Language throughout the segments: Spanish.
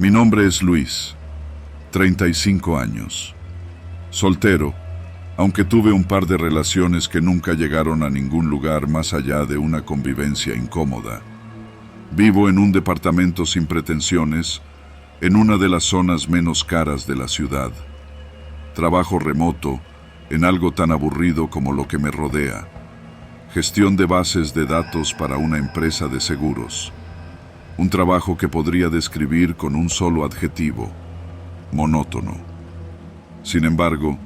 Mi nombre es Luis, 35 años. Soltero, aunque tuve un par de relaciones que nunca llegaron a ningún lugar más allá de una convivencia incómoda. Vivo en un departamento sin pretensiones, en una de las zonas menos caras de la ciudad. Trabajo remoto, en algo tan aburrido como lo que me rodea. Gestión de bases de datos para una empresa de seguros. Un trabajo que podría describir con un solo adjetivo: monótono. Sin embargo,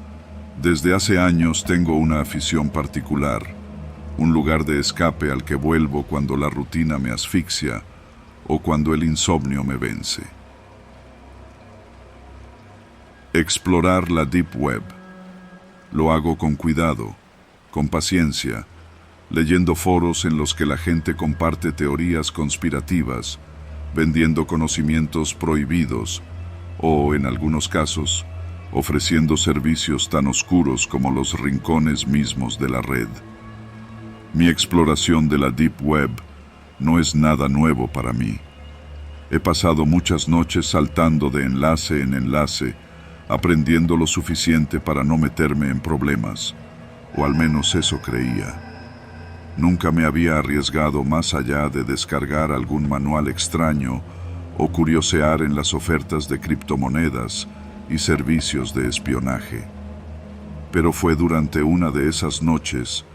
desde hace años tengo una afición particular, un lugar de escape al que vuelvo cuando la rutina me asfixia o cuando el insomnio me vence. Explorar la Deep Web. Lo hago con cuidado, con paciencia, leyendo foros en los que la gente comparte teorías conspirativas, vendiendo conocimientos prohibidos o, en algunos casos, ofreciendo servicios tan oscuros como los rincones mismos de la red. Mi exploración de la Deep Web no es nada nuevo para mí. He pasado muchas noches saltando de enlace en enlace, aprendiendo lo suficiente para no meterme en problemas, o al menos eso creía. Nunca me había arriesgado más allá de descargar algún manual extraño o curiosear en las ofertas de criptomonedas y servicios de espionaje. Pero fue durante una de esas noches,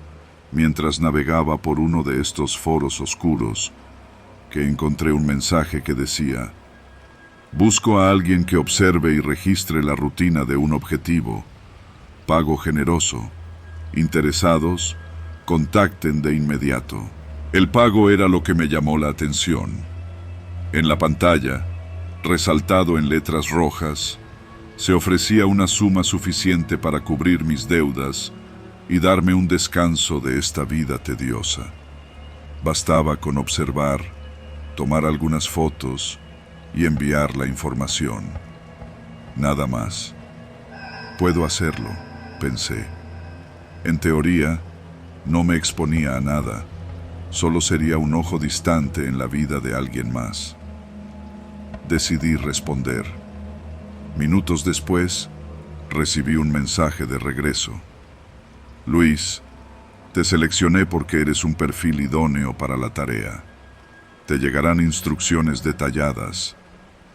mientras navegaba por uno de estos foros oscuros, que encontré un mensaje que decía: busco a alguien que observe y registre la rutina de un objetivo. Pago generoso. Interesados, contacten de inmediato. El pago era lo que me llamó la atención. En la pantalla, resaltado en letras rojas, se ofrecía una suma suficiente para cubrir mis deudas y darme un descanso de esta vida tediosa. Bastaba con observar, tomar algunas fotos y enviar la información. Nada más. Puedo hacerlo, pensé. En teoría, no me exponía a nada, solo sería un ojo distante en la vida de alguien más. Decidí responder. Minutos después, recibí un mensaje de regreso. Luis, te seleccioné porque eres un perfil idóneo para la tarea. Te llegarán instrucciones detalladas.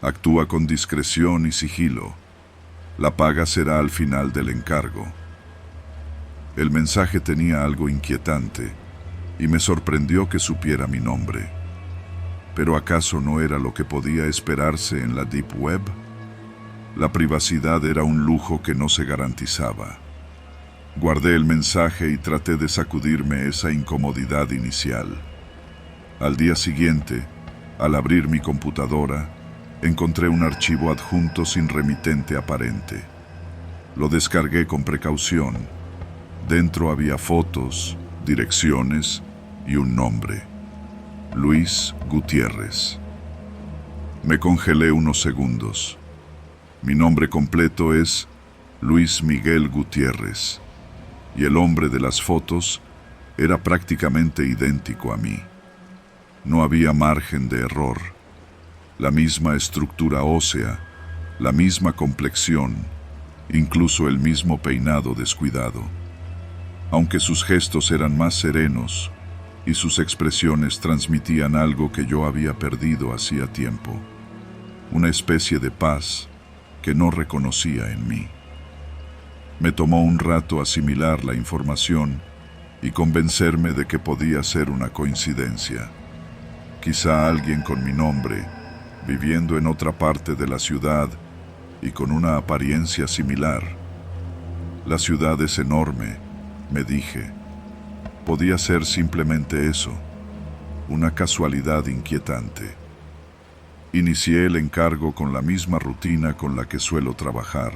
Actúa con discreción y sigilo. La paga será al final del encargo. El mensaje tenía algo inquietante y me sorprendió que supiera mi nombre. ¿Pero acaso no era lo que podía esperarse en la Deep Web? La privacidad era un lujo que no se garantizaba. Guardé el mensaje y traté de sacudirme esa incomodidad inicial. Al día siguiente, al abrir mi computadora, encontré un archivo adjunto sin remitente aparente. Lo descargué con precaución. Dentro había fotos, direcciones y un nombre: Luis Gutiérrez. Me congelé unos segundos. Mi nombre completo es Luis Miguel Gutiérrez, y el hombre de las fotos era prácticamente idéntico a mí. No había margen de error. La misma estructura ósea, la misma complexión, incluso el mismo peinado descuidado. Aunque sus gestos eran más serenos y sus expresiones transmitían algo que yo había perdido hacía tiempo, una especie de paz que no reconocía en mí. Me tomó un rato asimilar la información y convencerme de que podía ser una coincidencia. Quizá alguien con mi nombre, viviendo en otra parte de la ciudad y con una apariencia similar. La ciudad es enorme, me dije. Podía ser simplemente eso, una casualidad inquietante. Inicié el encargo con la misma rutina con la que suelo trabajar,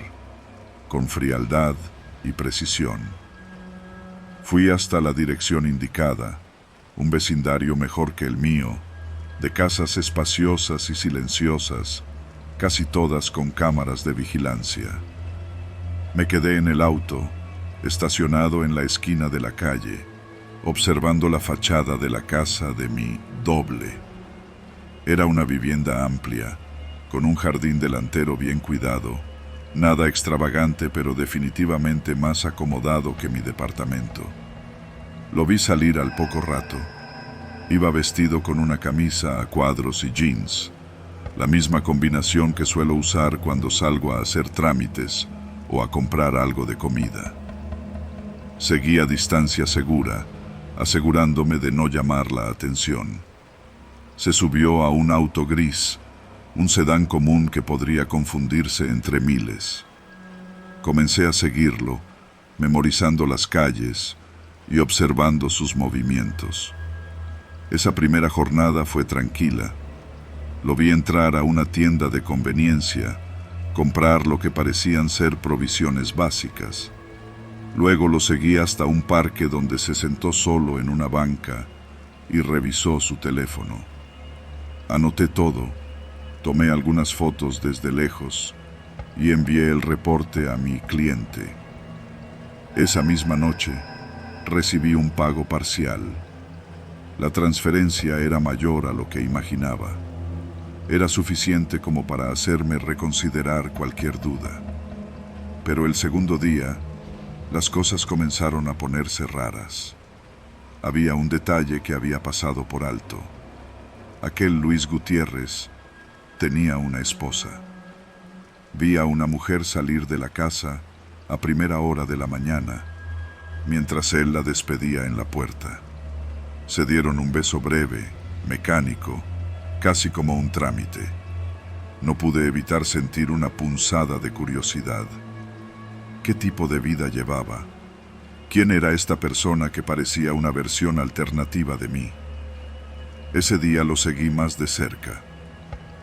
con frialdad y precisión. Fui hasta la dirección indicada, un vecindario mejor que el mío, de casas espaciosas y silenciosas, casi todas con cámaras de vigilancia. Me quedé en el auto, estacionado en la esquina de la calle, observando la fachada de la casa de mi doble. Era una vivienda amplia, con un jardín delantero bien cuidado, nada extravagante pero definitivamente más acomodado que mi departamento. Lo vi salir al poco rato. Iba vestido con una camisa a cuadros y jeans, la misma combinación que suelo usar cuando salgo a hacer trámites o a comprar algo de comida. Seguí a distancia segura, asegurándome de no llamar la atención. Se subió a un auto gris, un sedán común que podría confundirse entre miles. Comencé a seguirlo, memorizando las calles y observando sus movimientos. Esa primera jornada fue tranquila. Lo vi entrar a una tienda de conveniencia, comprar lo que parecían ser provisiones básicas. Luego lo seguí hasta un parque donde se sentó solo en una banca y revisó su teléfono. Anoté todo, tomé algunas fotos desde lejos y envié el reporte a mi cliente. Esa misma noche recibí un pago parcial. La transferencia era mayor a lo que imaginaba. Era suficiente como para hacerme reconsiderar cualquier duda. Pero el segundo día, las cosas comenzaron a ponerse raras. Había un detalle que había pasado por alto. Aquel Luis Gutiérrez tenía una esposa. Vi a una mujer salir de la casa a primera hora de la mañana, mientras él la despedía en la puerta. Se dieron un beso breve, mecánico, casi como un trámite. No pude evitar sentir una punzada de curiosidad. ¿Qué tipo de vida llevaba? ¿Quién era esta persona que parecía una versión alternativa de mí? Ese día lo seguí más de cerca.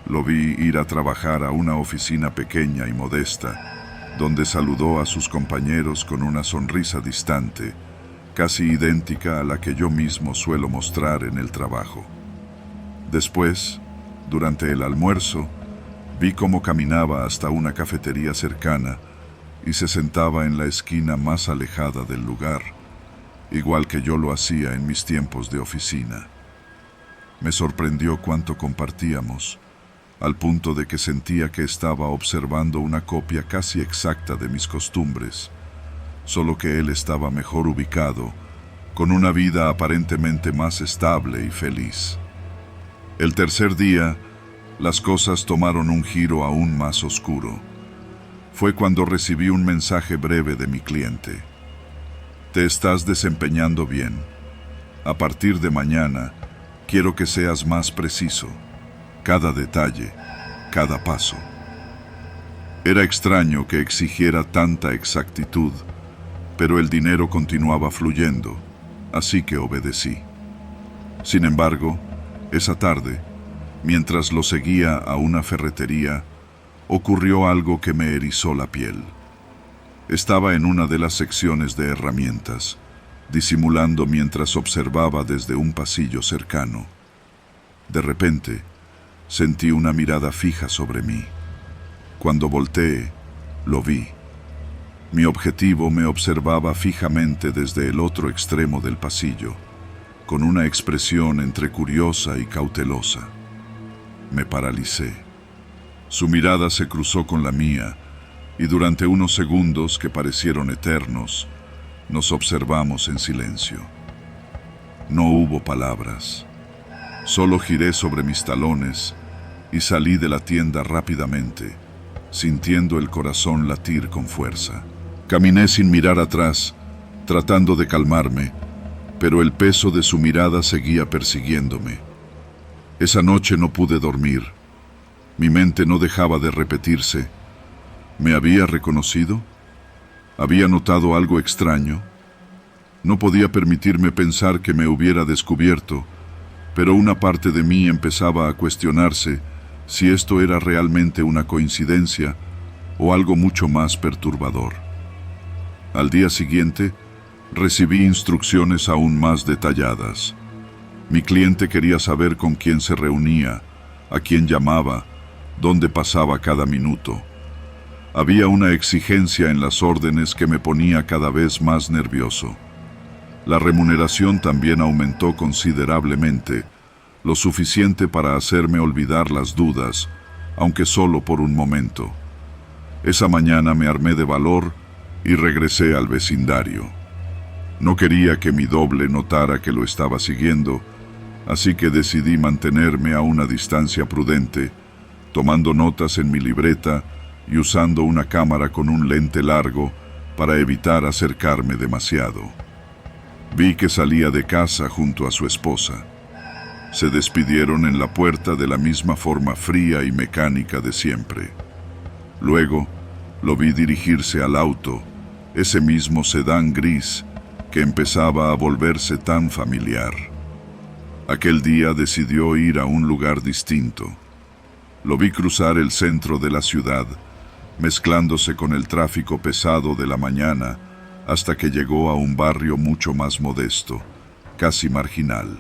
Lo vi ir a trabajar a una oficina pequeña y modesta, donde saludó a sus compañeros con una sonrisa distante, casi idéntica a la que yo mismo suelo mostrar en el trabajo. Después, durante el almuerzo, vi cómo caminaba hasta una cafetería cercana y se sentaba en la esquina más alejada del lugar, igual que yo lo hacía en mis tiempos de oficina. Me sorprendió cuánto compartíamos, al punto de que sentía que estaba observando una copia casi exacta de mis costumbres, solo que él estaba mejor ubicado, con una vida aparentemente más estable y feliz. El tercer día, las cosas tomaron un giro aún más oscuro. Fue cuando recibí un mensaje breve de mi cliente. Te estás desempeñando bien. A partir de mañana, quiero que seas más preciso. Cada detalle, cada paso. Era extraño que exigiera tanta exactitud, pero el dinero continuaba fluyendo, así que obedecí. Sin embargo, esa tarde, mientras lo seguía a una ferretería, ocurrió algo que me erizó la piel. Estaba en una de las secciones de herramientas, disimulando mientras observaba desde un pasillo cercano. De repente, sentí una mirada fija sobre mí. Cuando volteé, lo vi. Mi objetivo me observaba fijamente desde el otro extremo del pasillo, con una expresión entre curiosa y cautelosa. Me paralicé. Su mirada se cruzó con la mía, y durante unos segundos que parecieron eternos, nos observamos en silencio. No hubo palabras. Solo giré sobre mis talones y salí de la tienda rápidamente, sintiendo el corazón latir con fuerza. Caminé sin mirar atrás, tratando de calmarme, pero el peso de su mirada seguía persiguiéndome. Esa noche no pude dormir. Mi mente no dejaba de repetirse. ¿Me había reconocido? ¿Había notado algo extraño? No podía permitirme pensar que me hubiera descubierto, pero una parte de mí empezaba a cuestionarse si esto era realmente una coincidencia o algo mucho más perturbador. Al día siguiente, recibí instrucciones aún más detalladas. Mi cliente quería saber con quién se reunía, a quién llamaba, dónde pasaba cada minuto. Había una exigencia en las órdenes que me ponía cada vez más nervioso. La remuneración también aumentó considerablemente, lo suficiente para hacerme olvidar las dudas aunque solo por un momento. Esa mañana me armé de valor y regresé al vecindario. No quería que mi doble notara que lo estaba siguiendo, así que decidí mantenerme a una distancia prudente, tomando notas en mi libreta y usando una cámara con un lente largo para evitar acercarme demasiado. Vi que salía de casa junto a su esposa. Se despidieron en la puerta de la misma forma fría y mecánica de siempre. Luego, lo vi dirigirse al auto, ese mismo sedán gris que empezaba a volverse tan familiar. Aquel día decidió ir a un lugar distinto. Lo vi cruzar el centro de la ciudad, mezclándose con el tráfico pesado de la mañana, hasta que llegó a un barrio mucho más modesto, casi marginal.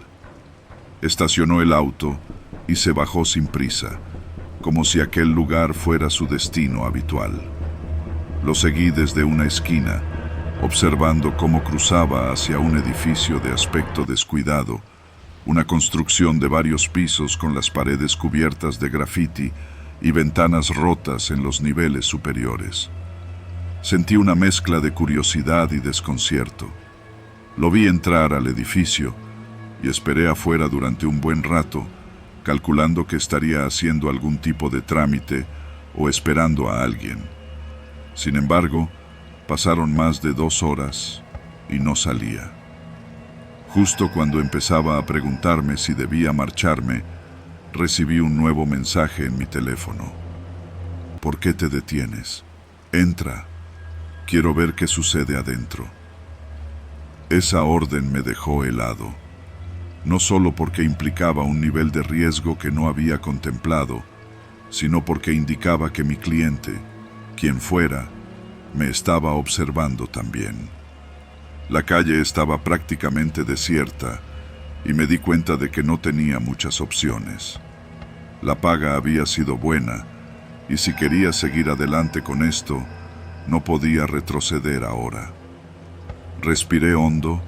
Estacionó el auto y se bajó sin prisa, como si aquel lugar fuera su destino habitual. Lo seguí desde una esquina, observando cómo cruzaba hacia un edificio de aspecto descuidado, una construcción de varios pisos con las paredes cubiertas de grafiti y ventanas rotas en los niveles superiores. Sentí una mezcla de curiosidad y desconcierto. Lo vi entrar al edificio y esperé afuera durante un buen rato, calculando que estaría haciendo algún tipo de trámite o esperando a alguien. Sin embargo, pasaron más de 2 horas y no salía. Justo cuando empezaba a preguntarme si debía marcharme, recibí un nuevo mensaje en mi teléfono. ¿Por qué te detienes? Entra. Quiero ver qué sucede adentro. Esa orden me dejó helado. No solo porque implicaba un nivel de riesgo que no había contemplado, sino porque indicaba que mi cliente, quien fuera, me estaba observando también. La calle estaba prácticamente desierta y me di cuenta de que no tenía muchas opciones. La paga había sido buena y si quería seguir adelante con esto, no podía retroceder ahora. Respiré hondo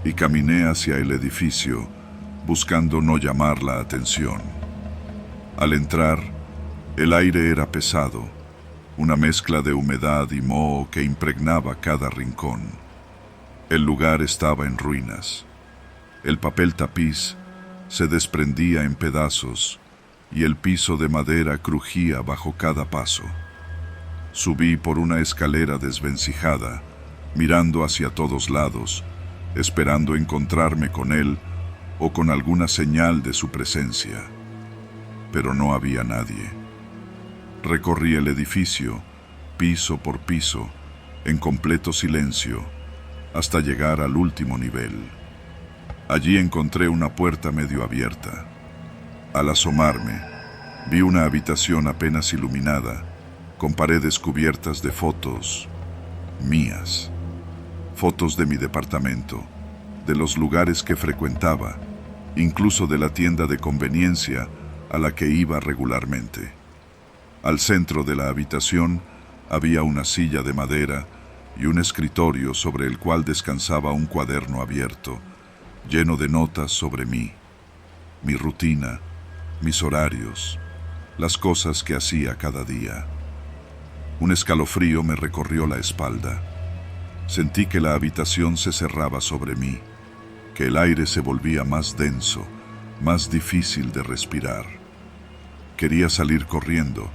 y caminé hacia el edificio, buscando no llamar la atención. Al entrar, el aire era pesado, una mezcla de humedad y moho que impregnaba cada rincón. El lugar estaba en ruinas. El papel tapiz se desprendía en pedazos y el piso de madera crujía bajo cada paso. Subí por una escalera desvencijada, mirando hacia todos lados, esperando encontrarme con él o con alguna señal de su presencia. Pero no había nadie. Recorrí el edificio, piso por piso, en completo silencio, hasta llegar al último nivel. Allí encontré una puerta medio abierta. Al asomarme, vi una habitación apenas iluminada, con paredes cubiertas de fotos mías. Fotos de mi departamento, de los lugares que frecuentaba, incluso de la tienda de conveniencia a la que iba regularmente. Al centro de la habitación había una silla de madera y un escritorio sobre el cual descansaba un cuaderno abierto, lleno de notas sobre mí, mi rutina, mis horarios, las cosas que hacía cada día. Un escalofrío me recorrió la espalda. Sentí que la habitación se cerraba sobre mí, que el aire se volvía más denso, más difícil de respirar. Quería salir corriendo,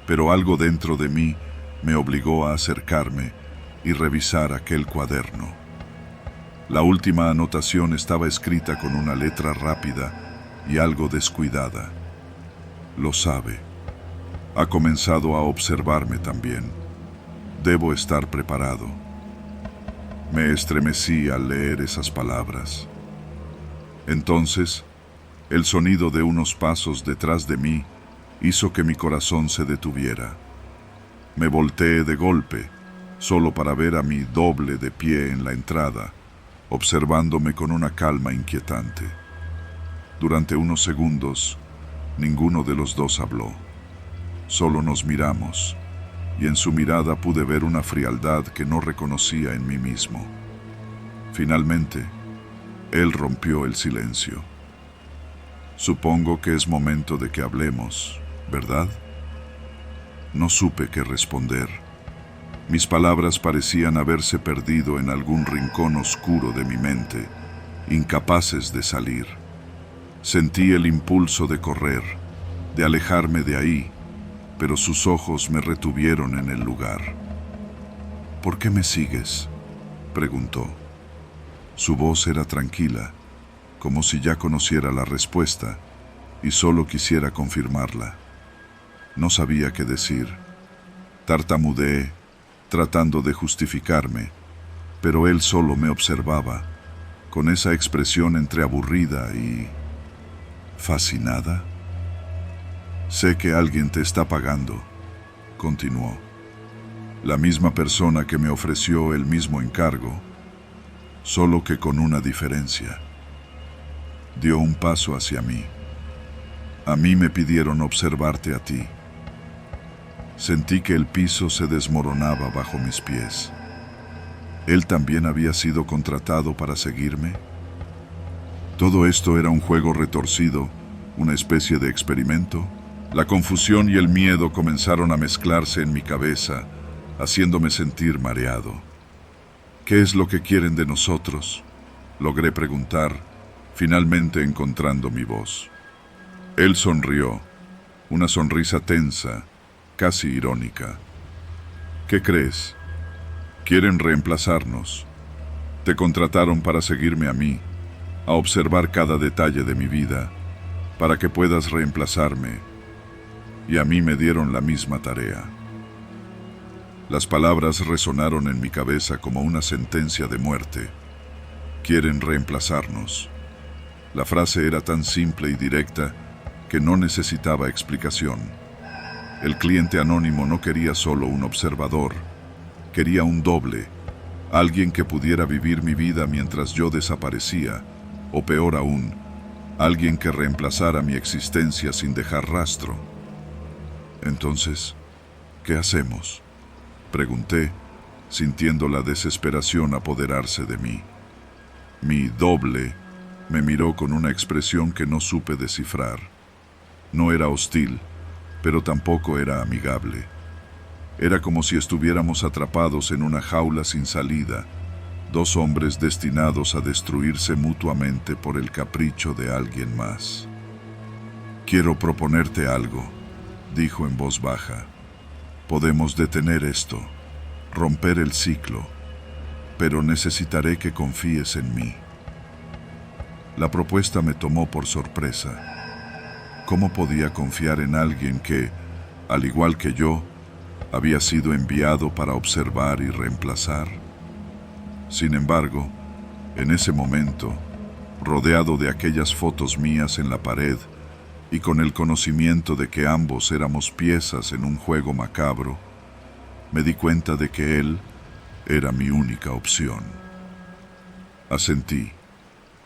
pero algo dentro de mí me obligó a acercarme y revisar aquel cuaderno. La última anotación estaba escrita con una letra rápida y algo descuidada. Lo sabe. Ha comenzado a observarme también. Debo estar preparado. Me estremecí al leer esas palabras. Entonces, el sonido de unos pasos detrás de mí hizo que mi corazón se detuviera. Me volteé de golpe, solo para ver a mi doble de pie en la entrada, observándome con una calma inquietante. Durante unos segundos, ninguno de los dos habló. Solo nos miramos, y en su mirada pude ver una frialdad que no reconocía en mí mismo. Finalmente, él rompió el silencio. Supongo que es momento de que hablemos, ¿verdad? No supe qué responder. Mis palabras parecían haberse perdido en algún rincón oscuro de mi mente, incapaces de salir. Sentí el impulso de correr, de alejarme de ahí, pero sus ojos me retuvieron en el lugar. ¿Por qué me sigues?, preguntó. Su voz era tranquila, como si ya conociera la respuesta y solo quisiera confirmarla. No sabía qué decir. Tartamudeé, tratando de justificarme, pero él solo me observaba, con esa expresión entre aburrida y fascinada. Sé que alguien te está pagando, continuó. La misma persona que me ofreció el mismo encargo, solo que con una diferencia. Dio un paso hacia mí. A mí me pidieron observarte a ti. Sentí que el piso se desmoronaba bajo mis pies. ¿Él también había sido contratado para seguirme? Todo esto era un juego retorcido, una especie de experimento. La confusión y el miedo comenzaron a mezclarse en mi cabeza, haciéndome sentir mareado. ¿Qué es lo que quieren de nosotros?, logré preguntar, finalmente encontrando mi voz. Él sonrió, una sonrisa tensa, casi irónica. ¿Qué crees? Quieren reemplazarnos. Te contrataron para seguirme a mí, a observar cada detalle de mi vida, para que puedas reemplazarme, y a mí me dieron la misma tarea. Las palabras resonaron en mi cabeza como una sentencia de muerte. Quieren reemplazarnos. La frase era tan simple y directa que no necesitaba explicación. El cliente anónimo no quería solo un observador, quería un doble, alguien que pudiera vivir mi vida mientras yo desaparecía, o peor aún, alguien que reemplazara mi existencia sin dejar rastro. Entonces, ¿qué hacemos?, pregunté, sintiendo la desesperación apoderarse de mí. Mi doble me miró con una expresión que no supe descifrar. No era hostil, pero tampoco era amigable. Era como si estuviéramos atrapados en una jaula sin salida, dos hombres destinados a destruirse mutuamente por el capricho de alguien más. Quiero proponerte algo, dijo en voz baja. Podemos detener esto, romper el ciclo, pero necesitaré que confíes en mí. La propuesta me tomó por sorpresa. ¿Cómo podía confiar en alguien que, al igual que yo, había sido enviado para observar y reemplazar? Sin embargo, en ese momento, rodeado de aquellas fotos mías en la pared y con el conocimiento de que ambos éramos piezas en un juego macabro, me di cuenta de que él era mi única opción. Asentí,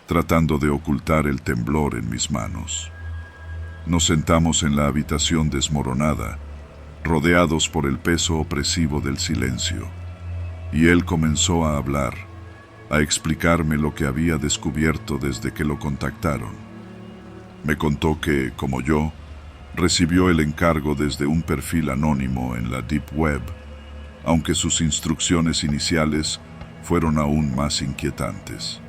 tratando de ocultar el temblor en mis manos. Nos sentamos en la habitación desmoronada, rodeados por el peso opresivo del silencio, y él comenzó a hablar, a explicarme lo que había descubierto desde que lo contactaron. Me contó que, como yo, recibió el encargo desde un perfil anónimo en la Deep Web, aunque sus instrucciones iniciales fueron aún más inquietantes.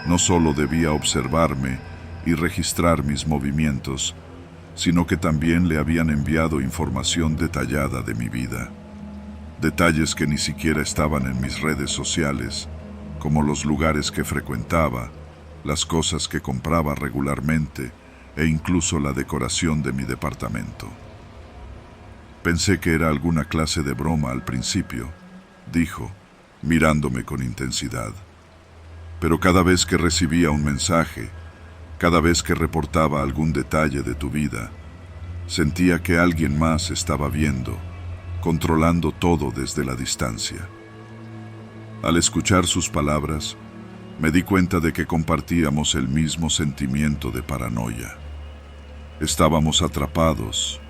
No solo debía observarme y registrar mis movimientos, sino que también le habían enviado información detallada de mi vida. Detalles que ni siquiera estaban en mis redes sociales, como los lugares que frecuentaba, las cosas que compraba regularmente e incluso la decoración de mi departamento. Pensé que era alguna clase de broma al principio, dijo, mirándome con intensidad. Pero cada vez que recibía un mensaje, cada vez que reportaba algún detalle de tu vida, sentía que alguien más estaba viendo, controlando todo desde la distancia. Al escuchar sus palabras, me di cuenta de que compartíamos el mismo sentimiento de paranoia. Estábamos atrapados,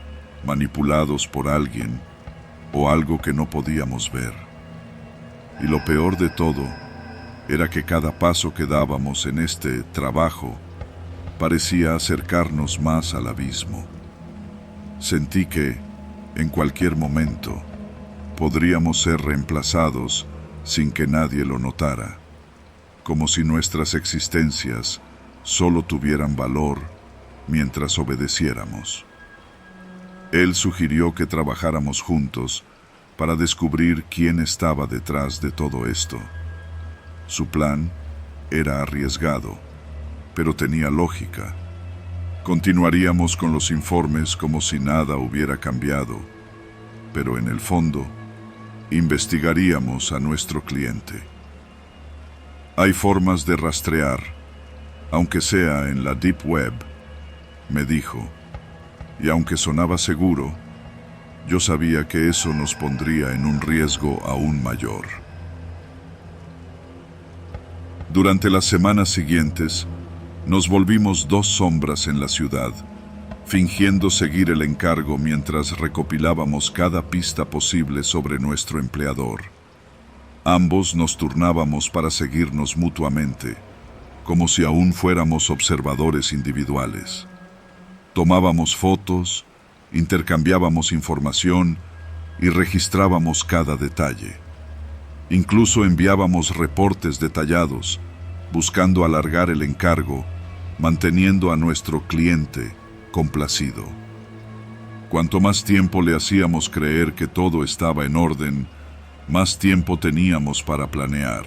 manipulados por alguien o algo que no podíamos ver. Y lo peor de todo era que cada paso que dábamos en este trabajo parecía acercarnos más al abismo. Sentí que, En cualquier momento, podríamos ser reemplazados sin que nadie lo notara, como si nuestras existencias solo tuvieran valor mientras obedeciéramos. Él sugirió que trabajáramos juntos para descubrir quién estaba detrás de todo esto. Su plan era arriesgado, pero tenía lógica. Continuaríamos con los informes como si nada hubiera cambiado, pero en el fondo, investigaríamos a nuestro cliente. Hay formas de rastrear, aunque sea en la Deep Web, me dijo, y aunque sonaba seguro, yo sabía que eso nos pondría en un riesgo aún mayor. Durante las semanas siguientes, nos volvimos dos sombras en la ciudad, fingiendo seguir el encargo mientras recopilábamos cada pista posible sobre nuestro empleador. Ambos nos turnábamos para seguirnos mutuamente, como si aún fuéramos observadores individuales. Tomábamos fotos, intercambiábamos información y registrábamos cada detalle. Incluso enviábamos reportes detallados, buscando alargar el encargo, manteniendo a nuestro cliente complacido. Cuanto más tiempo le hacíamos creer que todo estaba en orden, más tiempo teníamos para planear.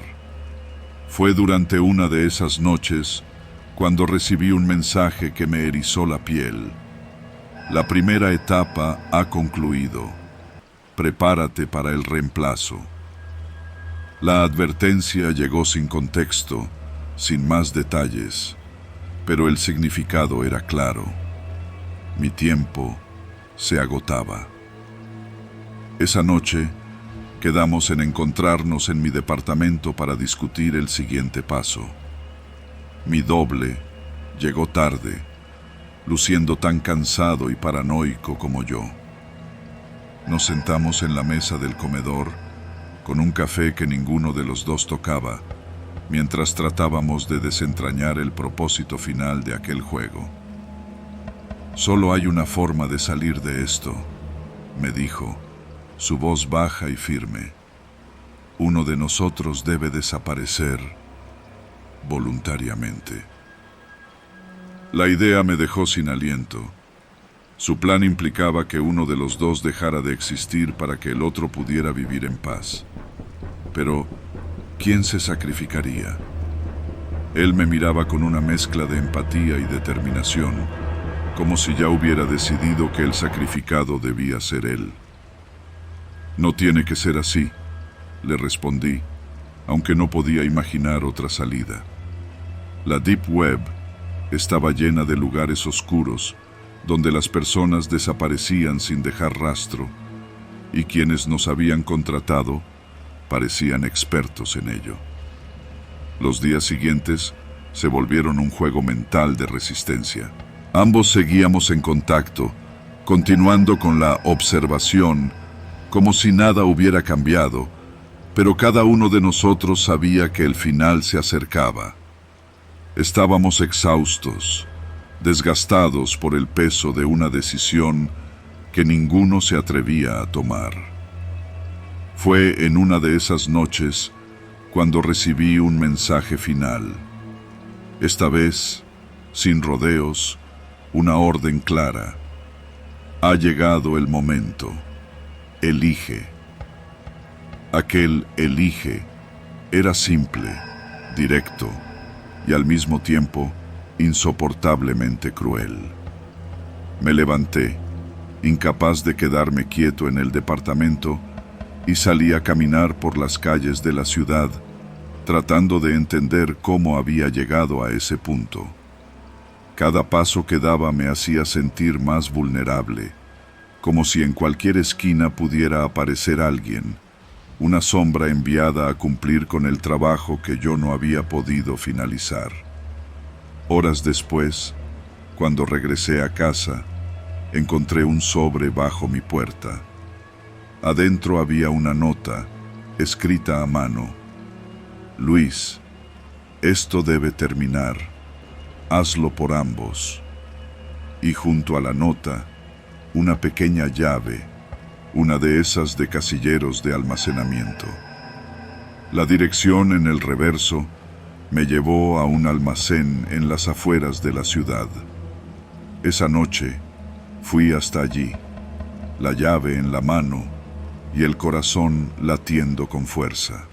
Fue durante una de esas noches cuando recibí un mensaje que me erizó la piel. La primera etapa ha concluido. Prepárate para el reemplazo. La advertencia llegó sin contexto, sin más detalles, pero el significado era claro. Mi tiempo se agotaba. Esa noche, quedamos en encontrarnos en mi departamento para discutir el siguiente paso. Mi doble llegó tarde, luciendo tan cansado y paranoico como yo. Nos sentamos en la mesa del comedor, con un café que ninguno de los dos tocaba, mientras tratábamos de desentrañar el propósito final de aquel juego. Solo hay una forma de salir de esto, me dijo, su voz baja y firme. Uno de nosotros debe desaparecer voluntariamente. La idea me dejó sin aliento. Su plan implicaba que uno de los dos dejara de existir para que el otro pudiera vivir en paz. Pero, ¿quién se sacrificaría? Él me miraba con una mezcla de empatía y determinación, como si ya hubiera decidido que el sacrificado debía ser él. No tiene que ser así, le respondí, aunque no podía imaginar otra salida. La Deep Web estaba llena de lugares oscuros, donde las personas desaparecían sin dejar rastro, y quienes nos habían contratado parecían expertos en ello. Los días siguientes se volvieron un juego mental de resistencia. Ambos seguíamos en contacto, continuando con la observación, como si nada hubiera cambiado, pero cada uno de nosotros sabía que el final se acercaba. Estábamos exhaustos, desgastados por el peso de una decisión que ninguno se atrevía a tomar. Fue en una de esas noches cuando recibí un mensaje final. Esta vez, sin rodeos, una orden clara. Ha llegado el momento. Elige. Aquel elige era simple, directo y al mismo tiempo insoportablemente cruel. Me levanté, incapaz de quedarme quieto en el departamento, y salí a caminar por las calles de la ciudad, tratando de entender cómo había llegado a ese punto. Cada paso que daba me hacía sentir más vulnerable, como si en cualquier esquina pudiera aparecer alguien, una sombra enviada a cumplir con el trabajo que yo no había podido finalizar. Horas después, cuando regresé a casa, encontré un sobre bajo mi puerta. Adentro había una nota, escrita a mano. Luis, esto debe terminar. Hazlo por ambos. Y junto a la nota, una pequeña llave una de esas de casilleros de almacenamiento. La dirección en el reverso me llevó a un almacén en las afueras de la ciudad. Esa noche fui hasta allí, la llave en la mano y el corazón latiendo con fuerza.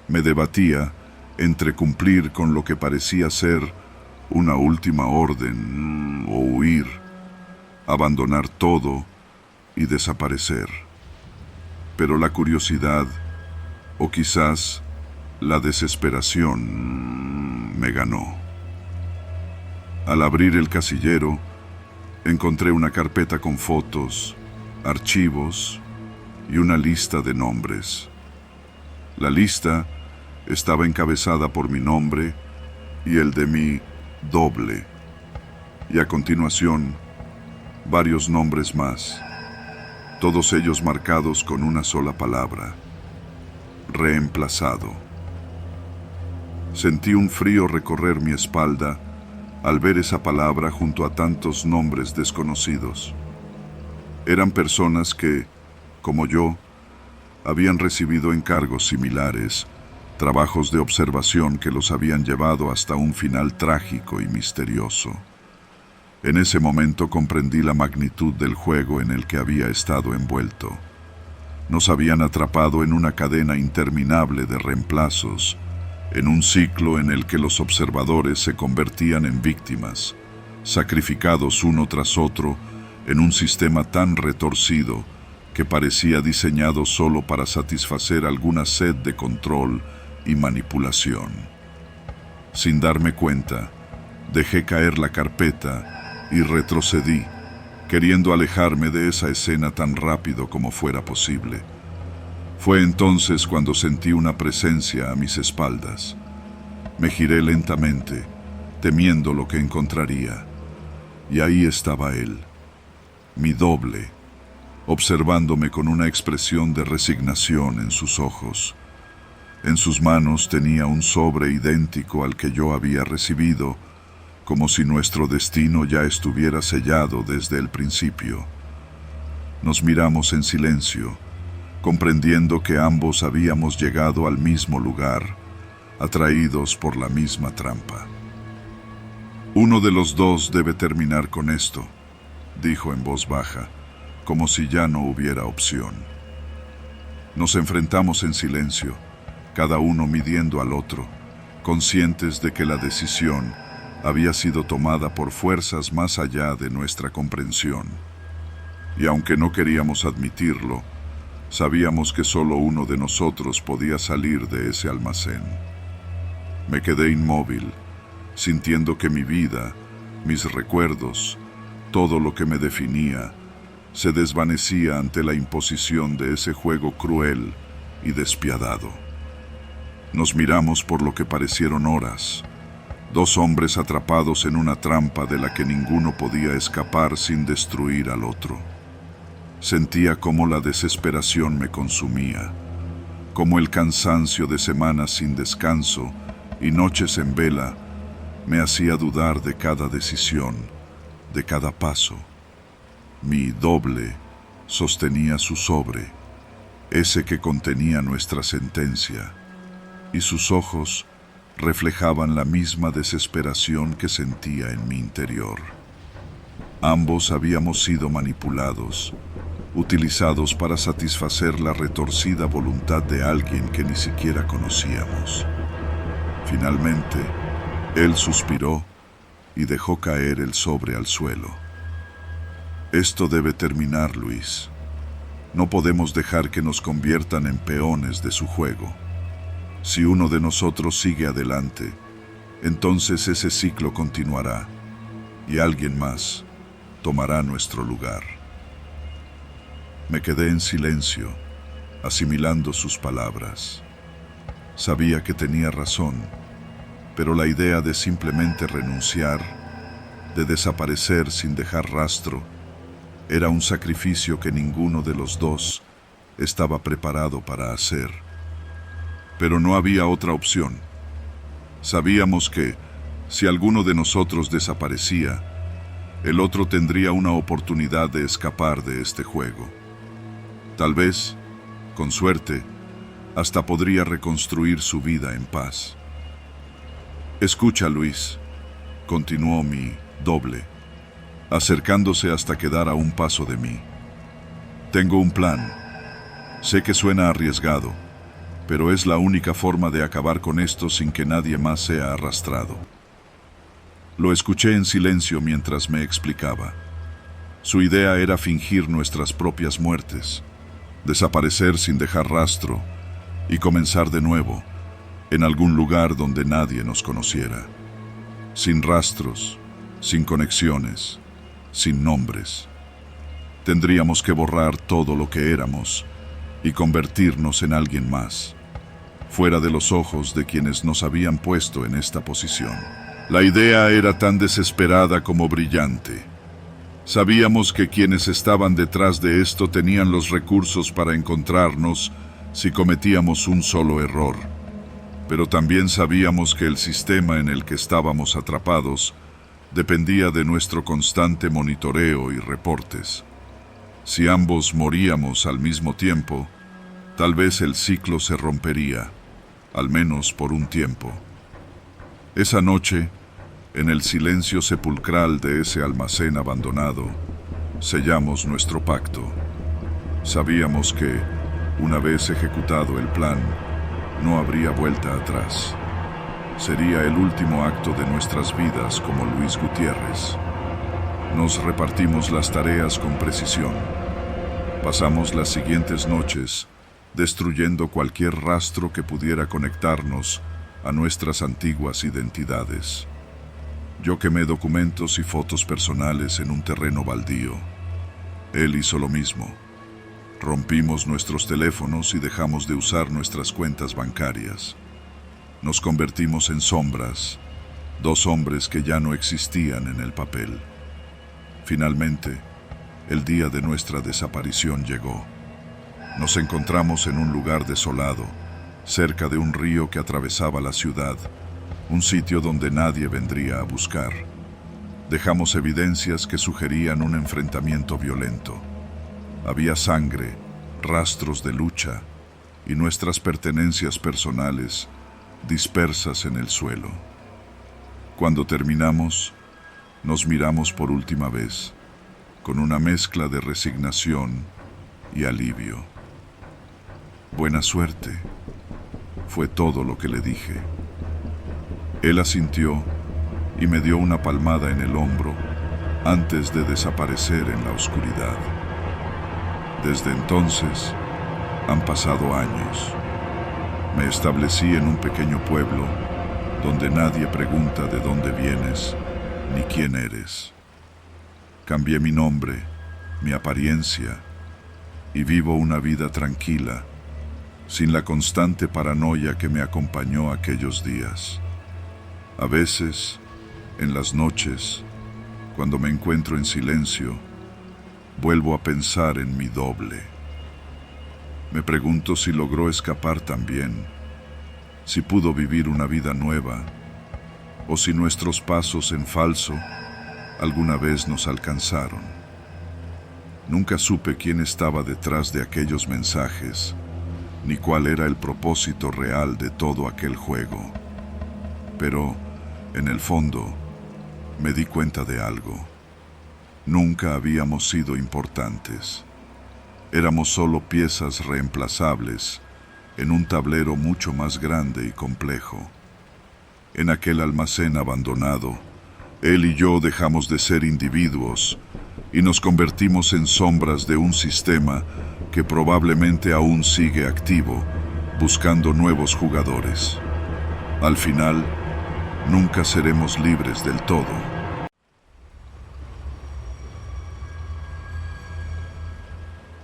Me debatía entre cumplir con lo que parecía ser una última orden o huir, abandonar todo y desaparecer. Pero la curiosidad, o quizás la desesperación, me ganó. Al abrir el casillero, encontré una carpeta con fotos, archivos y una lista de nombres. La lista estaba encabezada por mi nombre y el de mi doble, y a continuación varios nombres más, todos ellos marcados con una sola palabra: reemplazado. Sentí un frío recorrer mi espalda al ver esa palabra junto a tantos nombres desconocidos. Eran personas que, como yo, habían recibido encargos similares, trabajos de observación que los habían llevado hasta un final trágico y misterioso. En ese momento comprendí la magnitud del juego en el que había estado envuelto. Nos habían atrapado en una cadena interminable de reemplazos, en un ciclo en el que los observadores se convertían en víctimas, sacrificados uno tras otro en un sistema tan retorcido que parecía diseñado solo para satisfacer alguna sed de control y manipulación. Sin darme cuenta, dejé caer la carpeta y retrocedí, queriendo alejarme de esa escena tan rápido como fuera posible. Fue entonces cuando sentí una presencia a mis espaldas. Me giré lentamente, temiendo lo que encontraría, y ahí estaba él, mi doble, observándome con una expresión de resignación en sus ojos. En sus manos tenía un sobre idéntico al que yo había recibido, como si nuestro destino ya estuviera sellado desde el principio. Nos miramos en silencio, comprendiendo que ambos habíamos llegado al mismo lugar, atraídos por la misma trampa. Uno de los dos debe terminar con esto, dijo en voz baja, como si ya no hubiera opción. Nos enfrentamos en silencio, cada uno midiendo al otro, conscientes de que la decisión había sido tomada por fuerzas más allá de nuestra comprensión. Y aunque no queríamos admitirlo, sabíamos que solo uno de nosotros podía salir de ese almacén. Me quedé inmóvil, sintiendo que mi vida, mis recuerdos, todo lo que me definía, se desvanecía ante la imposición de ese juego cruel y despiadado. Nos miramos por lo que parecieron horas, dos hombres atrapados en una trampa de la que ninguno podía escapar sin destruir al otro. Sentía cómo la desesperación me consumía, cómo el cansancio de semanas sin descanso y noches en vela me hacía dudar de cada decisión, de cada paso. Mi doble sostenía su sobre, ese que contenía nuestra sentencia, y sus ojos reflejaban la misma desesperación que sentía en mi interior. Ambos habíamos sido manipulados, utilizados para satisfacer la retorcida voluntad de alguien que ni siquiera conocíamos. Finalmente, él suspiró y dejó caer el sobre al suelo. Esto debe terminar, Luis. No podemos dejar que nos conviertan en peones de su juego. Si uno de nosotros sigue adelante, entonces ese ciclo continuará y alguien más tomará nuestro lugar. Me quedé en silencio, asimilando sus palabras. Sabía que tenía razón, pero la idea de simplemente renunciar, de desaparecer sin dejar rastro, era un sacrificio que ninguno de los dos estaba preparado para hacer. Pero no había otra opción. Sabíamos que, si alguno de nosotros desaparecía, el otro tendría una oportunidad de escapar de este juego. Tal vez, con suerte, hasta podría reconstruir su vida en paz. Escucha, Luis, continuó mi doble, acercándose hasta quedar a un paso de mí. Tengo un plan. Sé que suena arriesgado, pero es la única forma de acabar con esto sin que nadie más sea arrastrado. Lo escuché en silencio mientras me explicaba. Su idea era fingir nuestras propias muertes, desaparecer sin dejar rastro y comenzar de nuevo, en algún lugar donde nadie nos conociera. Sin rastros, sin conexiones, sin nombres. Tendríamos que borrar todo lo que éramos y convertirnos en alguien más, fuera de los ojos de quienes nos habían puesto en esta posición. La idea era tan desesperada como brillante. Sabíamos que quienes estaban detrás de esto tenían los recursos para encontrarnos si cometíamos un solo error. Pero también sabíamos que el sistema en el que estábamos atrapados dependía de nuestro constante monitoreo y reportes. Si ambos moríamos al mismo tiempo, tal vez el ciclo se rompería, al menos por un tiempo. Esa noche, en el silencio sepulcral de ese almacén abandonado, sellamos nuestro pacto. Sabíamos que, una vez ejecutado el plan, no habría vuelta atrás. Sería el último acto de nuestras vidas como Luis Gutiérrez. Nos repartimos las tareas con precisión. Pasamos las siguientes noches destruyendo cualquier rastro que pudiera conectarnos a nuestras antiguas identidades. Yo quemé documentos y fotos personales en un terreno baldío. Él hizo lo mismo. Rompimos nuestros teléfonos y dejamos de usar nuestras cuentas bancarias. Nos convertimos en sombras, dos hombres que ya no existían en el papel. Finalmente, el día de nuestra desaparición llegó. Nos encontramos en un lugar desolado, cerca de un río que atravesaba la ciudad, un sitio donde nadie vendría a buscar. Dejamos evidencias que sugerían un enfrentamiento violento. Había sangre, rastros de lucha y nuestras pertenencias personales dispersas en el suelo. Cuando terminamos, nos miramos por última vez, con una mezcla de resignación y alivio. Buena suerte, fue todo lo que le dije. Él asintió y me dio una palmada en el hombro antes de desaparecer en la oscuridad. Desde entonces, han pasado años. Me establecí en un pequeño pueblo donde nadie pregunta de dónde vienes ni quién eres. Cambié mi nombre, mi apariencia, y vivo una vida tranquila, sin la constante paranoia que me acompañó aquellos días. A veces, en las noches, cuando me encuentro en silencio, vuelvo a pensar en mi doble. Me pregunto si logró escapar también, si pudo vivir una vida nueva, o si nuestros pasos en falso alguna vez nos alcanzaron. Nunca supe quién estaba detrás de aquellos mensajes, ni cuál era el propósito real de todo aquel juego. Pero, en el fondo, me di cuenta de algo. Nunca habíamos sido importantes. Éramos solo piezas reemplazables en un tablero mucho más grande y complejo. En aquel almacén abandonado, él y yo dejamos de ser individuos y nos convertimos en sombras de un sistema que probablemente aún sigue activo, buscando nuevos jugadores. Al final, nunca seremos libres del todo.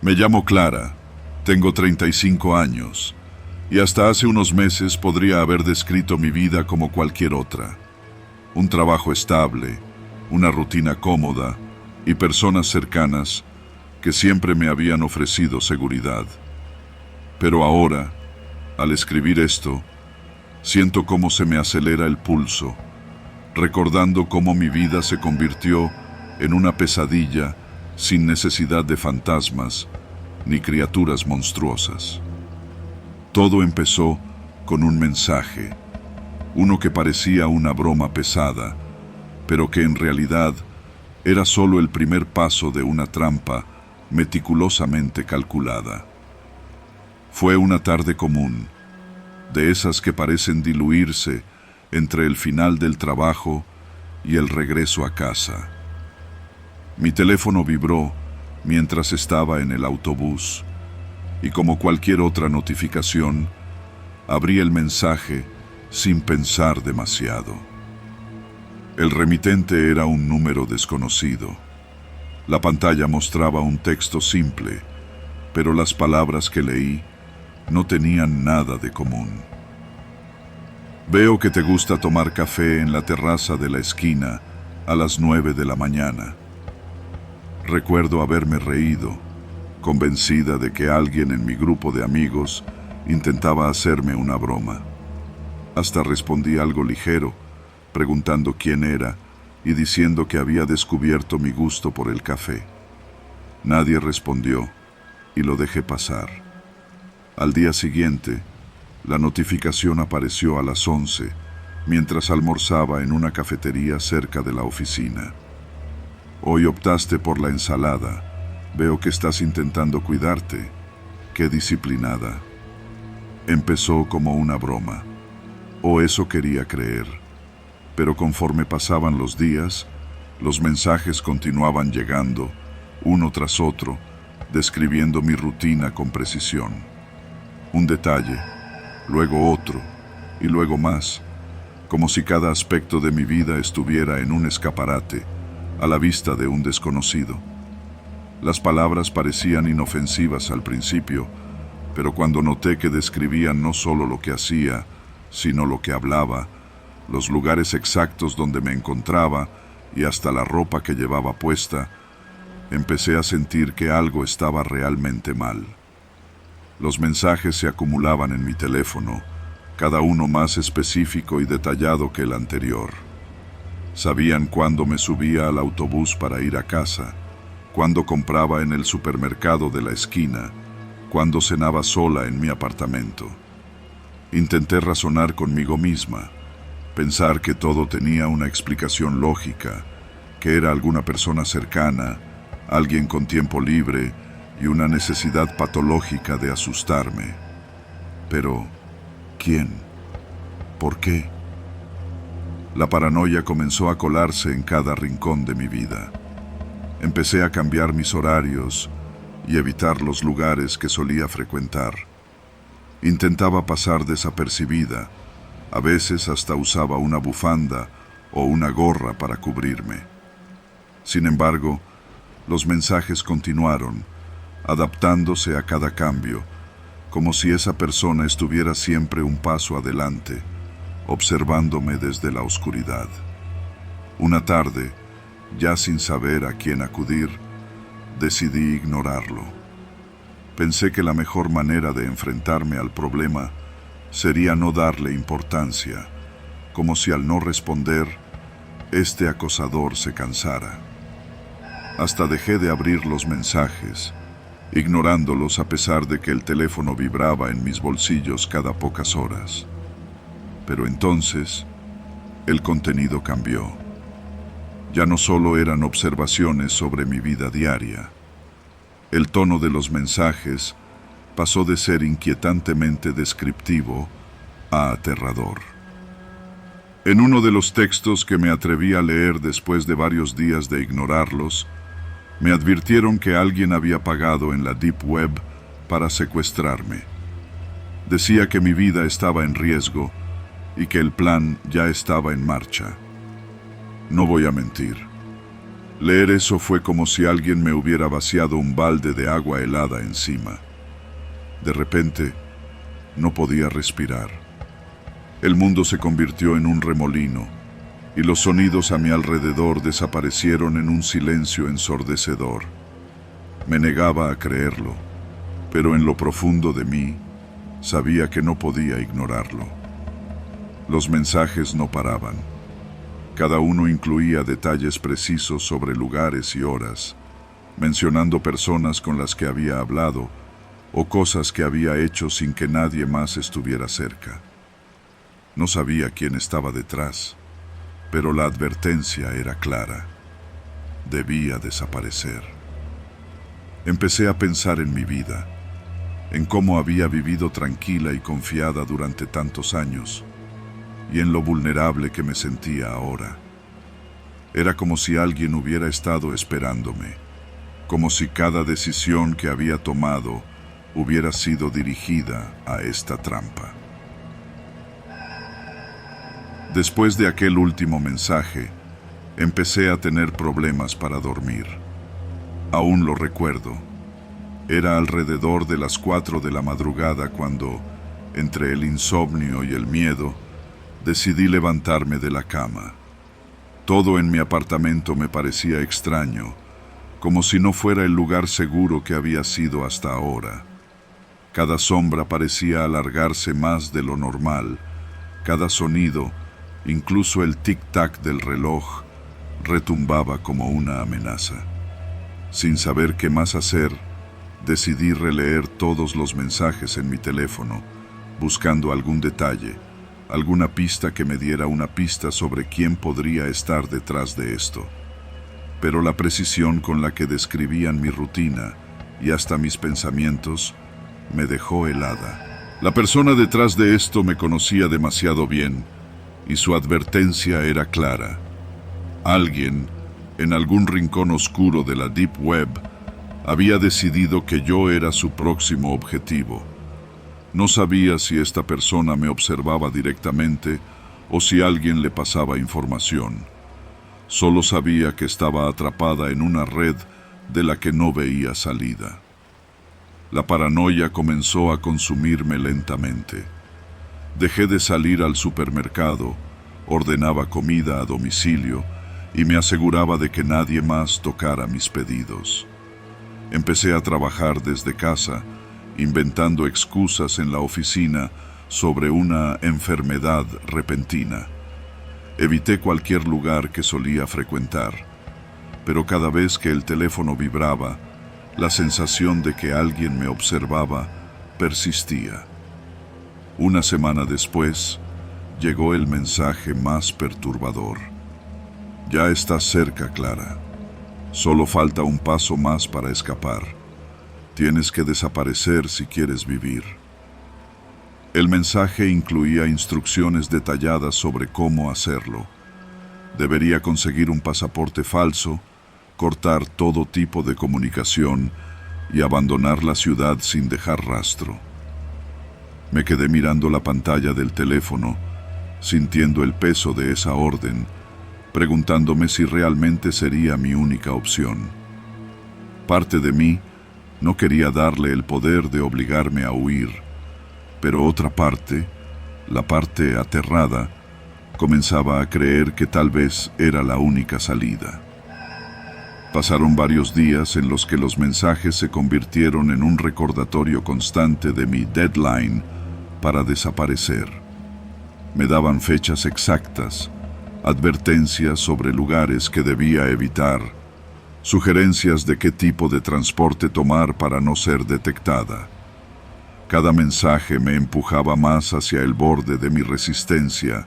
Me llamo Clara, tengo 35 años, y hasta hace unos meses podría haber descrito mi vida como cualquier otra. Un trabajo estable, una rutina cómoda y personas cercanas que siempre me habían ofrecido seguridad. Pero ahora, al escribir esto, siento cómo se me acelera el pulso, recordando cómo mi vida se convirtió en una pesadilla sin necesidad de fantasmas ni criaturas monstruosas. Todo empezó con un mensaje, uno que parecía una broma pesada, pero que en realidad era solo el primer paso de una trampa meticulosamente calculada. Fue una tarde común, de esas que parecen diluirse entre el final del trabajo y el regreso a casa. Mi teléfono vibró mientras estaba en el autobús y, como cualquier otra notificación, abrí el mensaje sin pensar demasiado. El remitente era un número desconocido. La pantalla mostraba un texto simple, pero las palabras que leí no tenían nada de común. Veo que te gusta tomar café en la terraza de la esquina a las 9 de la mañana. Recuerdo haberme reído, convencida de que alguien en mi grupo de amigos intentaba hacerme una broma. Hasta respondí algo ligero, preguntando quién era y diciendo que había descubierto mi gusto por el café. Nadie respondió y lo dejé pasar. Al día siguiente, la notificación apareció a las 11, mientras almorzaba en una cafetería cerca de la oficina. Hoy optaste por la ensalada. Veo que estás intentando cuidarte. Qué disciplinada. Empezó como una broma, o eso quería creer. Pero conforme pasaban los días, los mensajes continuaban llegando, uno tras otro, describiendo mi rutina con precisión. Un detalle, luego otro, y luego más, como si cada aspecto de mi vida estuviera en un escaparate, a la vista de un desconocido. Las palabras parecían inofensivas al principio, pero cuando noté que describían no solo lo que hacía, sino lo que hablaba, los lugares exactos donde me encontraba y hasta la ropa que llevaba puesta, empecé a sentir que algo estaba realmente mal. Los mensajes se acumulaban en mi teléfono, cada uno más específico y detallado que el anterior. Sabían cuándo me subía al autobús para ir a casa, cuándo compraba en el supermercado de la esquina, cuándo cenaba sola en mi apartamento. Intenté razonar conmigo misma, pensar que todo tenía una explicación lógica, que era alguna persona cercana, alguien con tiempo libre y una necesidad patológica de asustarme. Pero, ¿quién? ¿Por qué? La paranoia comenzó a colarse en cada rincón de mi vida. Empecé a cambiar mis horarios y evitar los lugares que solía frecuentar. Intentaba pasar desapercibida, a veces hasta usaba una bufanda o una gorra para cubrirme. Sin embargo, los mensajes continuaron, adaptándose a cada cambio, como si esa persona estuviera siempre un paso adelante, observándome desde la oscuridad. Una tarde, ya sin saber a quién acudir, decidí ignorarlo. Pensé que la mejor manera de enfrentarme al problema sería no darle importancia, como si al no responder, este acosador se cansara. Hasta dejé de abrir los mensajes, ignorándolos a pesar de que el teléfono vibraba en mis bolsillos cada pocas horas. Pero entonces, el contenido cambió. Ya no solo eran observaciones sobre mi vida diaria. El tono de los mensajes pasó de ser inquietantemente descriptivo a aterrador. En uno de los textos que me atreví a leer después de varios días de ignorarlos, me advirtieron que alguien había pagado en la Deep Web para secuestrarme. Decía que mi vida estaba en riesgo y que el plan ya estaba en marcha. No voy a mentir. Leer eso fue como si alguien me hubiera vaciado un balde de agua helada encima. De repente, no podía respirar. El mundo se convirtió en un remolino, y los sonidos a mi alrededor desaparecieron en un silencio ensordecedor. Me negaba a creerlo, pero en lo profundo de mí, sabía que no podía ignorarlo. Los mensajes no paraban. Cada uno incluía detalles precisos sobre lugares y horas, mencionando personas con las que había hablado o cosas que había hecho sin que nadie más estuviera cerca. No sabía quién estaba detrás, pero la advertencia era clara. Debía desaparecer. Empecé a pensar en mi vida, en cómo había vivido tranquila y confiada durante tantos años, y en lo vulnerable que me sentía ahora. Era como si alguien hubiera estado esperándome, como si cada decisión que había tomado hubiera sido dirigida a esta trampa. Después de aquel último mensaje, empecé a tener problemas para dormir. Aún lo recuerdo. Era alrededor de las 4 de la madrugada cuando, entre el insomnio y el miedo, decidí levantarme de la cama. Todo en mi apartamento me parecía extraño, como si no fuera el lugar seguro que había sido hasta ahora. Cada sombra parecía alargarse más de lo normal. Cada sonido, incluso el tic-tac del reloj, retumbaba como una amenaza. Sin saber qué más hacer, decidí releer todos los mensajes en mi teléfono, buscando algún detalle, alguna pista que me diera una pista sobre quién podría estar detrás de esto. Pero la precisión con la que describían mi rutina y hasta mis pensamientos me dejó helada. La persona detrás de esto me conocía demasiado bien y su advertencia era clara. Alguien, en algún rincón oscuro de la Deep Web, había decidido que yo era su próximo objetivo. No sabía si esta persona me observaba directamente o si alguien le pasaba información. Solo sabía que estaba atrapada en una red de la que no veía salida. La paranoia comenzó a consumirme lentamente. Dejé de salir al supermercado, ordenaba comida a domicilio y me aseguraba de que nadie más tocara mis pedidos. Empecé a trabajar desde casa, inventando excusas en la oficina sobre una enfermedad repentina. Evité cualquier lugar que solía frecuentar, pero cada vez que el teléfono vibraba, la sensación de que alguien me observaba persistía. Una semana después, llegó el mensaje más perturbador. Ya estás cerca, Clara. Solo falta un paso más para escapar. Tienes que desaparecer si quieres vivir. El mensaje incluía instrucciones detalladas sobre cómo hacerlo. Debería conseguir un pasaporte falso, cortar todo tipo de comunicación y abandonar la ciudad sin dejar rastro. Me quedé mirando la pantalla del teléfono, sintiendo el peso de esa orden, preguntándome si realmente sería mi única opción. Parte de mí no quería darle el poder de obligarme a huir, pero otra parte, la parte aterrada, comenzaba a creer que tal vez era la única salida. Pasaron varios días en los que los mensajes se convirtieron en un recordatorio constante de mi deadline para desaparecer. Me daban fechas exactas, advertencias sobre lugares que debía evitar, sugerencias de qué tipo de transporte tomar para no ser detectada. Cada mensaje me empujaba más hacia el borde de mi resistencia,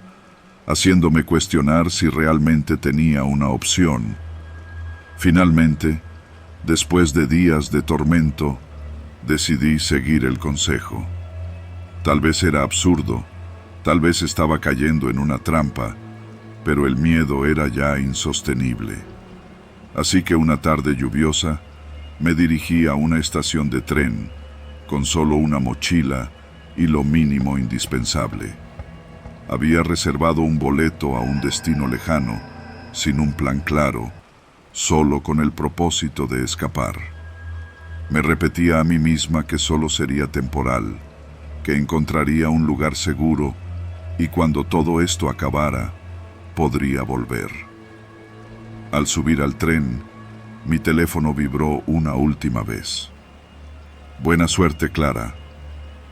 haciéndome cuestionar si realmente tenía una opción. Finalmente, después de días de tormento, decidí seguir el consejo. Tal vez era absurdo, tal vez estaba cayendo en una trampa, pero el miedo era ya insostenible. Así que una tarde lluviosa, me dirigí a una estación de tren, con solo una mochila y lo mínimo indispensable. Había reservado un boleto a un destino lejano, sin un plan claro, solo con el propósito de escapar. Me repetía a mí misma que solo sería temporal, que encontraría un lugar seguro y cuando todo esto acabara, podría volver. Al subir al tren, mi teléfono vibró una última vez. Buena suerte, Clara.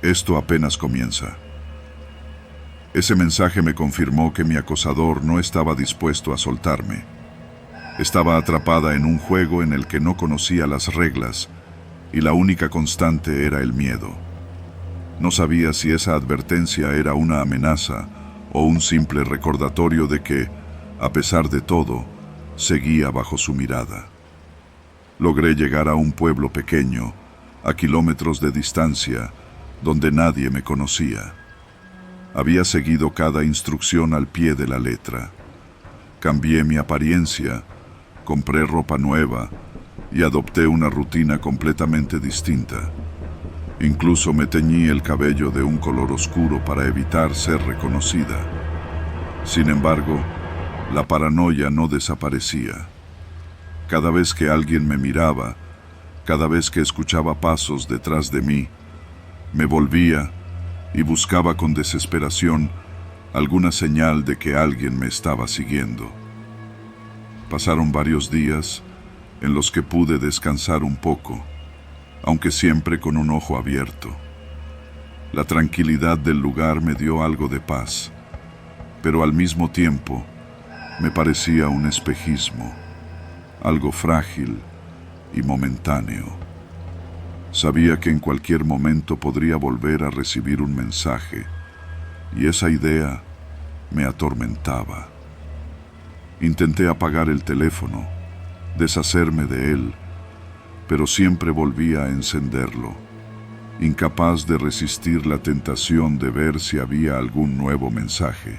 Esto apenas comienza. Ese mensaje me confirmó que mi acosador no estaba dispuesto a soltarme. Estaba atrapada en un juego en el que no conocía las reglas y la única constante era el miedo. No sabía si esa advertencia era una amenaza o un simple recordatorio de que, a pesar de todo, seguía bajo su mirada. Logré llegar a un pueblo pequeño, a kilómetros de distancia, donde nadie me conocía. Había seguido cada instrucción al pie de la letra. Cambié mi apariencia, compré ropa nueva y adopté una rutina completamente distinta. Incluso me teñí el cabello de un color oscuro para evitar ser reconocida. Sin embargo, la paranoia no desaparecía. Cada vez que alguien me miraba, cada vez que escuchaba pasos detrás de mí, me volvía y buscaba con desesperación alguna señal de que alguien me estaba siguiendo. Pasaron varios días en los que pude descansar un poco, aunque siempre con un ojo abierto. La tranquilidad del lugar me dio algo de paz, pero al mismo tiempo me parecía un espejismo, algo frágil y momentáneo. Sabía que en cualquier momento podría volver a recibir un mensaje, y esa idea me atormentaba. Intenté apagar el teléfono, deshacerme de él, pero siempre volvía a encenderlo, incapaz de resistir la tentación de ver si había algún nuevo mensaje.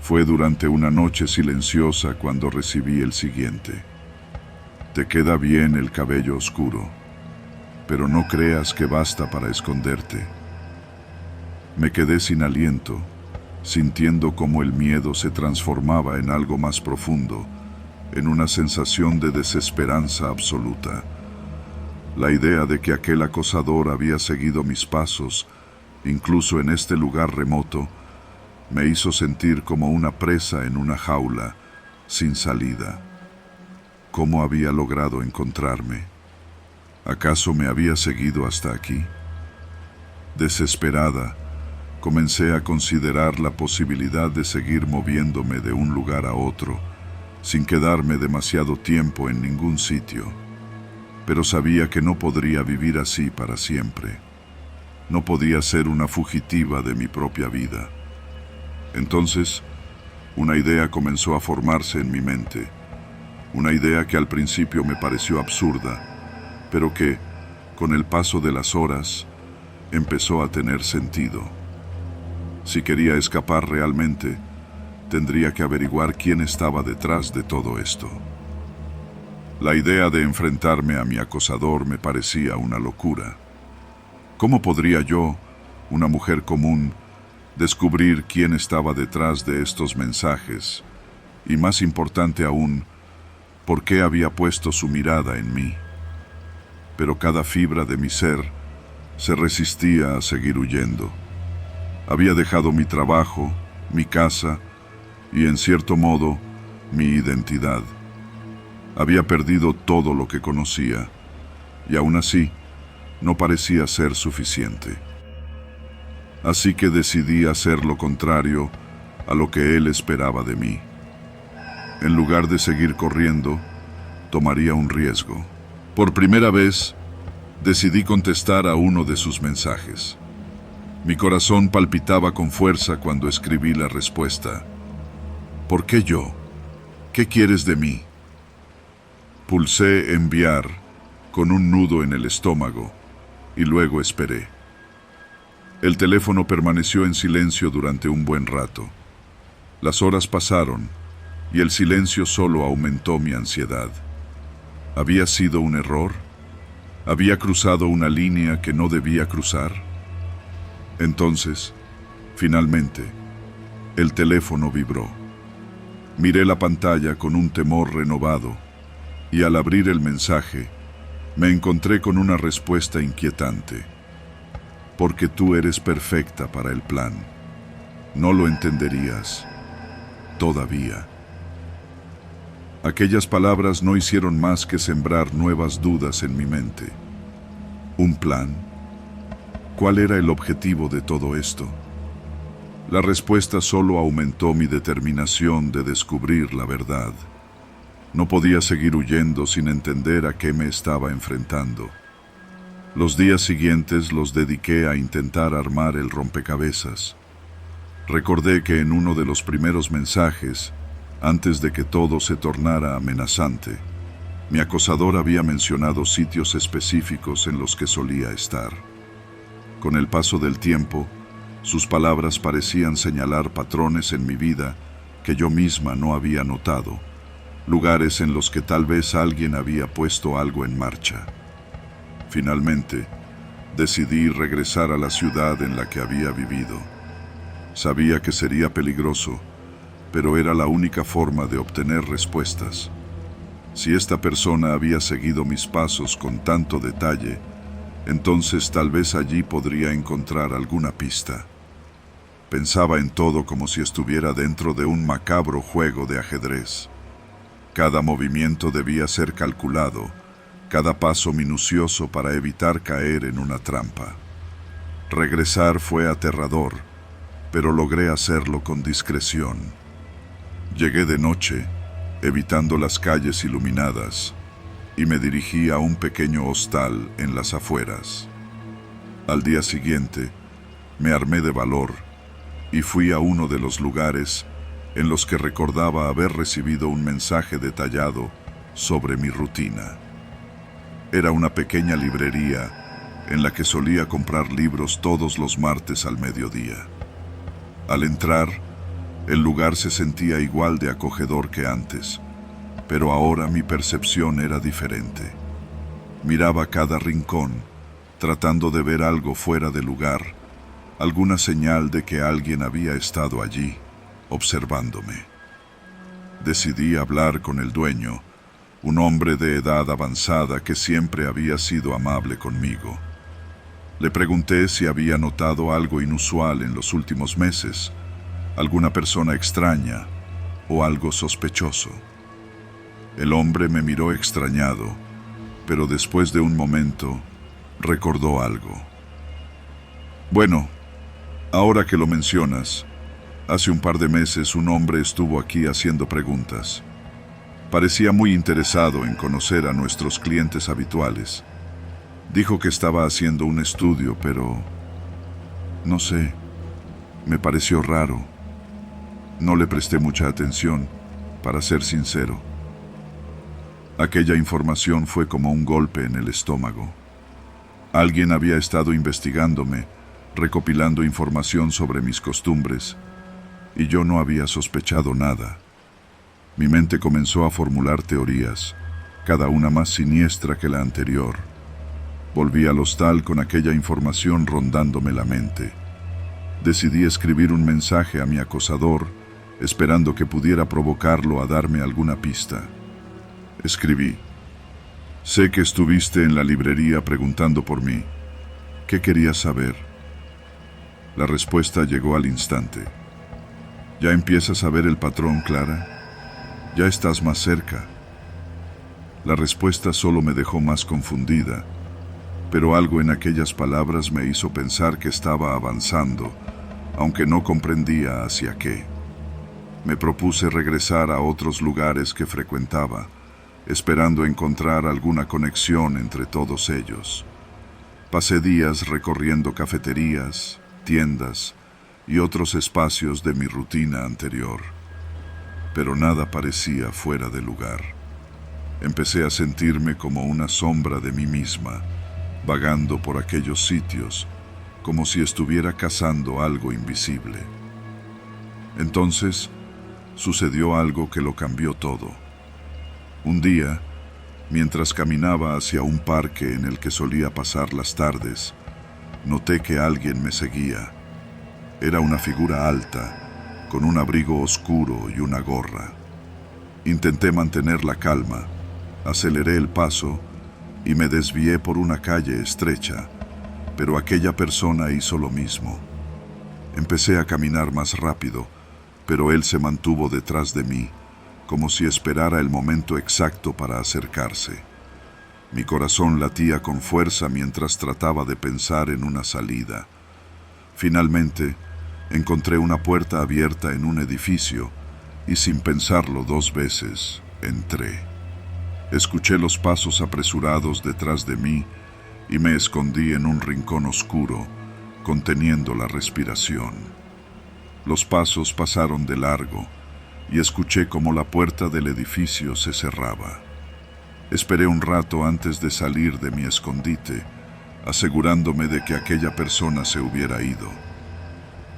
Fue durante una noche silenciosa cuando recibí el siguiente. Te queda bien el cabello oscuro, pero no creas que basta para esconderte. Me quedé sin aliento, sintiendo cómo el miedo se transformaba en algo más profundo, en una sensación de desesperanza absoluta. La idea de que aquel acosador había seguido mis pasos, incluso en este lugar remoto, me hizo sentir como una presa en una jaula, sin salida. ¿Cómo había logrado encontrarme? ¿Acaso me había seguido hasta aquí? Desesperada, comencé a considerar la posibilidad de seguir moviéndome de un lugar a otro, sin quedarme demasiado tiempo en ningún sitio. Pero sabía que no podría vivir así para siempre. No podía ser una fugitiva de mi propia vida. Entonces, una idea comenzó a formarse en mi mente. Una idea que al principio me pareció absurda, pero que, con el paso de las horas, empezó a tener sentido. Si quería escapar realmente, tendría que averiguar quién estaba detrás de todo esto. La idea de enfrentarme a mi acosador me parecía una locura. ¿Cómo podría yo, una mujer común, descubrir quién estaba detrás de estos mensajes? Y más importante aún, ¿por qué había puesto su mirada en mí? Pero cada fibra de mi ser se resistía a seguir huyendo. Había dejado mi trabajo, mi casa y, en cierto modo, mi identidad. Había perdido todo lo que conocía, y aún así, no parecía ser suficiente. Así que decidí hacer lo contrario a lo que él esperaba de mí. En lugar de seguir corriendo, tomaría un riesgo. Por primera vez, decidí contestar a uno de sus mensajes. Mi corazón palpitaba con fuerza cuando escribí la respuesta. ¿Por qué yo? ¿Qué quieres de mí? Pulsé enviar con un nudo en el estómago y luego esperé. El teléfono permaneció en silencio durante un buen rato. Las horas pasaron y el silencio solo aumentó mi ansiedad. ¿Había sido un error? ¿Había cruzado una línea que no debía cruzar? Entonces, finalmente, el teléfono vibró. Miré la pantalla con un temor renovado y al abrir el mensaje, me encontré con una respuesta inquietante. Porque tú eres perfecta para el plan. No lo entenderías. Todavía. Aquellas palabras no hicieron más que sembrar nuevas dudas en mi mente. ¿Un plan? ¿Cuál era el objetivo de todo esto? La respuesta solo aumentó mi determinación de descubrir la verdad. No podía seguir huyendo sin entender a qué me estaba enfrentando. Los días siguientes los dediqué a intentar armar el rompecabezas. Recordé que en uno de los primeros mensajes, antes de que todo se tornara amenazante, mi acosador había mencionado sitios específicos en los que solía estar. Con el paso del tiempo, sus palabras parecían señalar patrones en mi vida que yo misma no había notado, lugares en los que tal vez alguien había puesto algo en marcha. Finalmente, decidí regresar a la ciudad en la que había vivido. Sabía que sería peligroso, pero era la única forma de obtener respuestas. Si esta persona había seguido mis pasos con tanto detalle, entonces tal vez allí podría encontrar alguna pista. Pensaba en todo como si estuviera dentro de un macabro juego de ajedrez. Cada movimiento debía ser calculado, cada paso minucioso para evitar caer en una trampa. Regresar fue aterrador, pero logré hacerlo con discreción. Llegué de noche, evitando las calles iluminadas, y me dirigí a un pequeño hostal en las afueras. Al día siguiente, me armé de valor y fui a uno de los lugares en los que recordaba haber recibido un mensaje detallado sobre mi rutina. Era una pequeña librería en la que solía comprar libros todos los martes al mediodía. Al entrar, el lugar se sentía igual de acogedor que antes, pero ahora mi percepción era diferente. Miraba cada rincón, tratando de ver algo fuera de lugar, alguna señal de que alguien había estado allí, observándome. Decidí hablar con el dueño, un hombre de edad avanzada que siempre había sido amable conmigo. Le pregunté si había notado algo inusual en los últimos meses, alguna persona extraña o algo sospechoso. El hombre me miró extrañado, pero después de un momento recordó algo. Bueno, ahora que lo mencionas, hace un par de meses un hombre estuvo aquí haciendo preguntas. Parecía muy interesado en conocer a nuestros clientes habituales. Dijo que estaba haciendo un estudio, pero no sé, me pareció raro. No le presté mucha atención, para ser sincero. Aquella información fue como un golpe en el estómago. Alguien había estado investigándome, recopilando información sobre mis costumbres, y yo no había sospechado nada. Mi mente comenzó a formular teorías, cada una más siniestra que la anterior. Volví al hostal con aquella información rondándome la mente. Decidí escribir un mensaje a mi acosador, esperando que pudiera provocarlo a darme alguna pista. Escribí: sé que estuviste en la librería preguntando por mí. ¿Qué querías saber? La respuesta llegó al instante. ¿Ya empiezas a ver el patrón, Clara? Ya estás más cerca. La respuesta solo me dejó más confundida, pero algo en aquellas palabras me hizo pensar que estaba avanzando, aunque no comprendía hacia qué. Me propuse regresar a otros lugares que frecuentaba, esperando encontrar alguna conexión entre todos ellos. Pasé días recorriendo cafeterías, tiendas y otros espacios de mi rutina anterior, pero nada parecía fuera de lugar. Empecé a sentirme como una sombra de mí misma, vagando por aquellos sitios, como si estuviera cazando algo invisible. Entonces, sucedió algo que lo cambió todo. Un día, mientras caminaba hacia un parque en el que solía pasar las tardes, noté que alguien me seguía. Era una figura alta, con un abrigo oscuro y una gorra. Intenté mantener la calma, aceleré el paso y me desvié por una calle estrecha, pero aquella persona hizo lo mismo. Empecé a caminar más rápido, pero él se mantuvo detrás de mí, como si esperara el momento exacto para acercarse. Mi corazón latía con fuerza mientras trataba de pensar en una salida. Finalmente, encontré una puerta abierta en un edificio y sin pensarlo 2 veces, Entré. Escuché los pasos apresurados detrás de mí y me escondí en un rincón oscuro, conteniendo la respiración. Los pasos pasaron de largo y escuché cómo la puerta del edificio se cerraba. Esperé un rato antes de salir de mi escondite, asegurándome de que aquella persona se hubiera ido.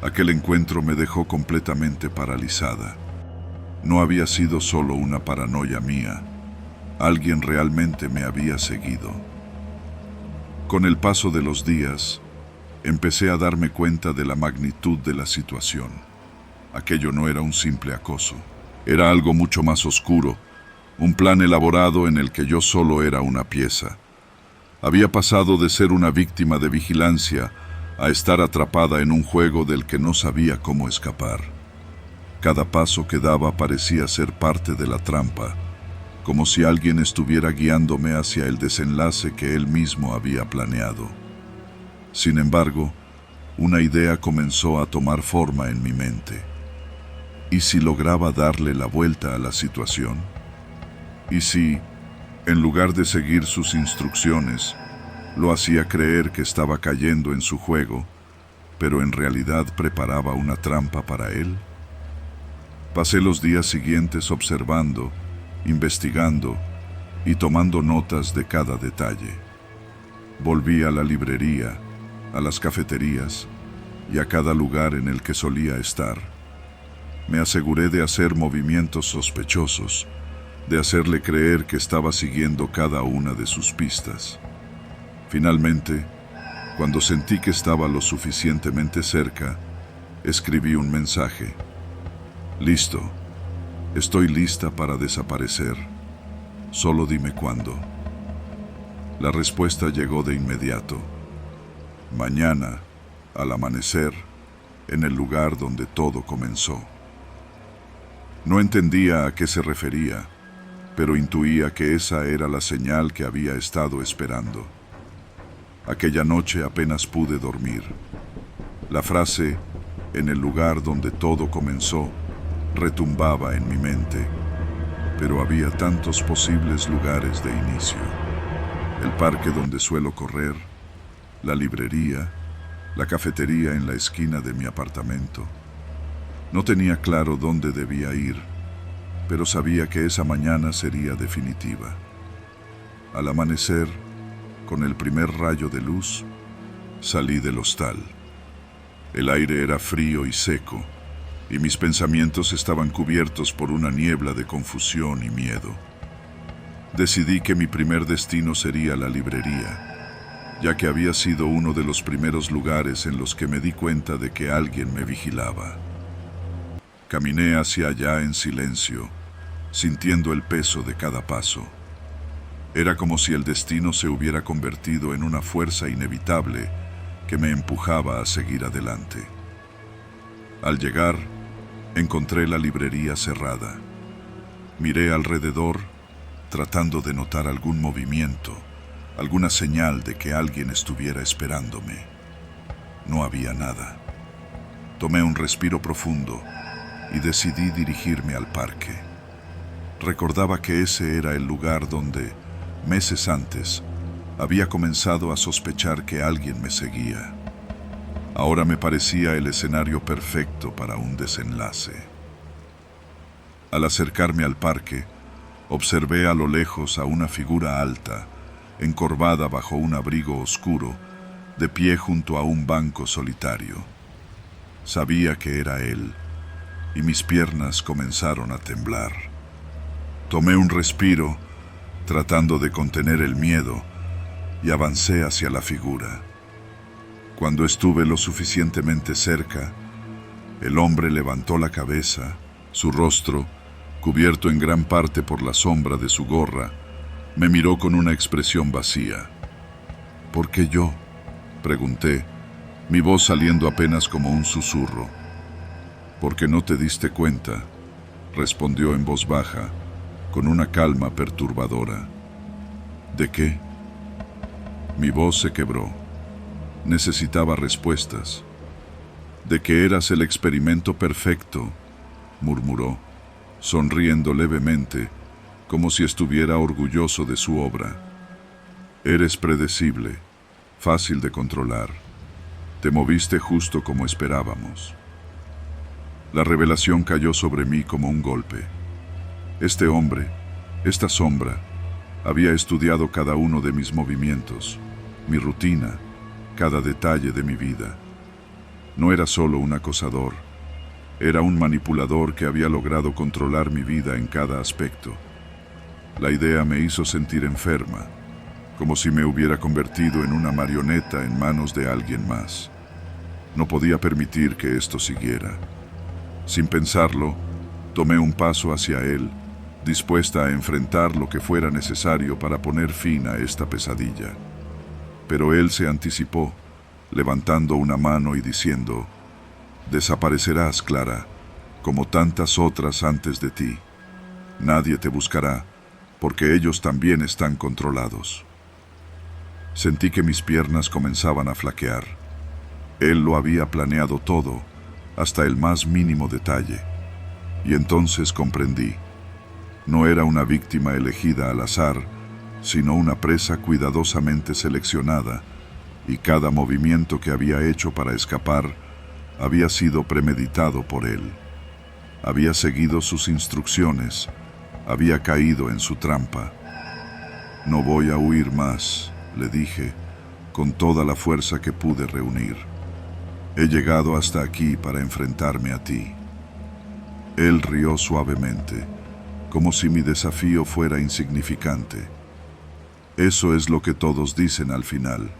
Aquel encuentro me dejó completamente paralizada. No había sido solo una paranoia mía. Alguien realmente me había seguido. Con el paso de los días, empecé a darme cuenta de la magnitud de la situación. Aquello no era un simple acoso. Era algo mucho más oscuro, un plan elaborado en el que yo solo era una pieza. Había pasado de ser una víctima de vigilancia a estar atrapada en un juego del que no sabía cómo escapar. Cada paso que daba parecía ser parte de la trampa, como si alguien estuviera guiándome hacia el desenlace que él mismo había planeado. Sin embargo, una idea comenzó a tomar forma en mi mente. ¿Y si lograba darle la vuelta a la situación? ¿Y si, en lugar de seguir sus instrucciones, lo hacía creer que estaba cayendo en su juego, pero en realidad preparaba una trampa para él? Pasé los días siguientes observando, investigando y tomando notas de cada detalle. Volví a la librería, a las cafeterías y a cada lugar en el que solía estar. Me aseguré de hacer movimientos sospechosos, de hacerle creer que estaba siguiendo cada una de sus pistas. Finalmente, cuando sentí que estaba lo suficientemente cerca, escribí un mensaje. Listo. Estoy lista para desaparecer. Solo dime cuándo. La respuesta llegó de inmediato. Mañana, al amanecer, en el lugar donde todo comenzó. No entendía a qué se refería, pero intuía que esa era la señal que había estado esperando. Aquella noche apenas pude dormir. La frase, en el lugar donde todo comenzó, retumbaba en mi mente, pero había tantos posibles lugares de inicio. El parque donde suelo correr, la librería, la cafetería en la esquina de mi apartamento. No tenía claro dónde debía ir, pero sabía que esa mañana sería definitiva. Al amanecer, con el primer rayo de luz, salí del hostal. El aire era frío y seco, y mis pensamientos estaban cubiertos por una niebla de confusión y miedo. Decidí que mi primer destino sería la librería, ya que había sido uno de los primeros lugares en los que me di cuenta de que alguien me vigilaba. Caminé hacia allá en silencio, sintiendo el peso de cada paso. Era como si el destino se hubiera convertido en una fuerza inevitable que me empujaba a seguir adelante. Al llegar, encontré la librería cerrada. Miré alrededor, tratando de notar algún movimiento, alguna señal de que alguien estuviera esperándome. No había nada. Tomé un respiro profundo y decidí dirigirme al parque. Recordaba que ese era el lugar donde, meses antes, había comenzado a sospechar que alguien me seguía. Ahora me parecía el escenario perfecto para un desenlace. Al acercarme al parque, observé a lo lejos a una figura alta, encorvada bajo un abrigo oscuro, de pie junto a un banco solitario. Sabía que era él, y mis piernas comenzaron a temblar. Tomé un respiro, tratando de contener el miedo, y avancé hacia la figura. Cuando estuve lo suficientemente cerca, el hombre levantó la cabeza, su rostro, cubierto en gran parte por la sombra de su gorra, me miró con una expresión vacía. ¿Por qué yo?, pregunté, mi voz saliendo apenas como un susurro. «Porque no te diste cuenta», respondió en voz baja, con una calma perturbadora. «¿De qué?». Mi voz se quebró. Necesitaba respuestas. «De que eras el experimento perfecto», murmuró, sonriendo levemente, como si estuviera orgulloso de su obra. Eres predecible, fácil de controlar. Te moviste justo como esperábamos. La revelación cayó sobre mí como un golpe. Este hombre, esta sombra, había estudiado cada uno de mis movimientos, mi rutina, cada detalle de mi vida. No era solo un acosador, era un manipulador que había logrado controlar mi vida en cada aspecto. La idea me hizo sentir enferma, como si me hubiera convertido en una marioneta en manos de alguien más. No podía permitir que esto siguiera. Sin pensarlo, tomé un paso hacia él, dispuesta a enfrentar lo que fuera necesario para poner fin a esta pesadilla. Pero él se anticipó, levantando una mano y diciendo: «Desaparecerás, Clara, como tantas otras antes de ti. Nadie te buscará, porque ellos también están controlados». Sentí que mis piernas comenzaban a flaquear. Él lo había planeado todo, hasta el más mínimo detalle. Y entonces comprendí. No era una víctima elegida al azar, sino una presa cuidadosamente seleccionada, y cada movimiento que había hecho para escapar había sido premeditado por él. Había seguido sus instrucciones, había caído en su trampa. «No voy a huir más», le dije, con toda la fuerza que pude reunir. «He llegado hasta aquí para enfrentarme a ti». Él rió suavemente, como si mi desafío fuera insignificante. Eso es lo que todos dicen al final,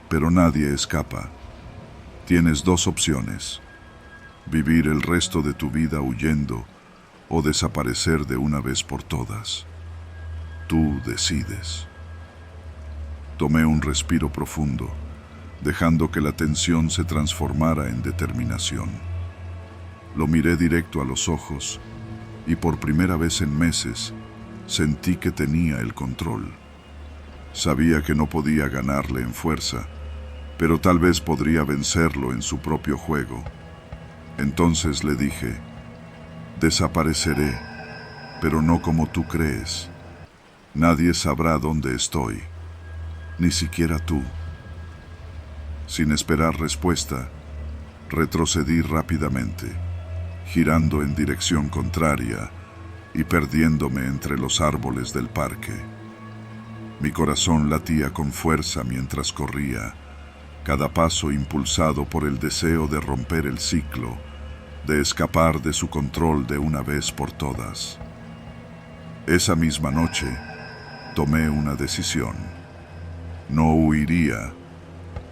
pero nadie escapa. Tienes dos opciones: vivir el resto de tu vida huyendo o desaparecer de una vez por todas. Tú decides. Tomé un respiro profundo, dejando que la tensión se transformara en determinación. Lo miré directo a los ojos y por primera vez en meses sentí que tenía el control. Sabía que no podía ganarle en fuerza, pero tal vez podría vencerlo en su propio juego. Entonces le dije: «Desapareceré, pero no como tú crees. Nadie sabrá dónde estoy, ni siquiera tú». Sin esperar respuesta, retrocedí rápidamente, girando en dirección contraria y perdiéndome entre los árboles del parque. Mi corazón latía con fuerza mientras corría, cada paso impulsado por el deseo de romper el ciclo, de escapar de su control de una vez por todas. Esa misma noche, tomé una decisión. No huiría,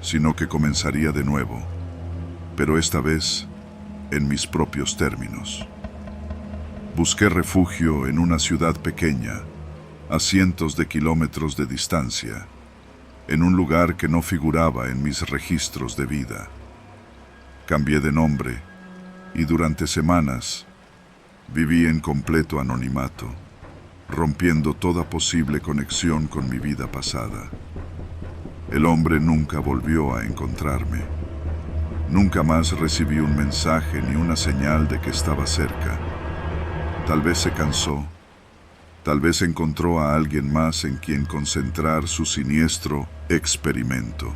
sino que comenzaría de nuevo, pero esta vez en mis propios términos. Busqué refugio en una ciudad pequeña, a cientos de kilómetros de distancia, en un lugar que no figuraba en mis registros de vida. Cambié de nombre y durante semanas viví en completo anonimato, rompiendo toda posible conexión con mi vida pasada. El hombre nunca volvió a encontrarme. Nunca más recibí un mensaje ni una señal de que estaba cerca. Tal vez se cansó, tal vez encontró a alguien más en quien concentrar su siniestro experimento.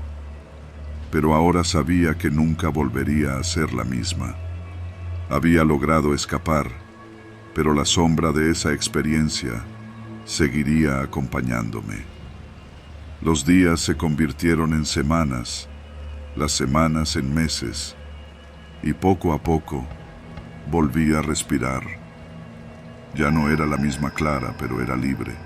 Pero ahora sabía que nunca volvería a ser la misma. Había logrado escapar, pero la sombra de esa experiencia seguiría acompañándome. Los días se convirtieron en semanas, las semanas en meses, y poco a poco volví a respirar. Ya no era la misma Clara, pero era libre.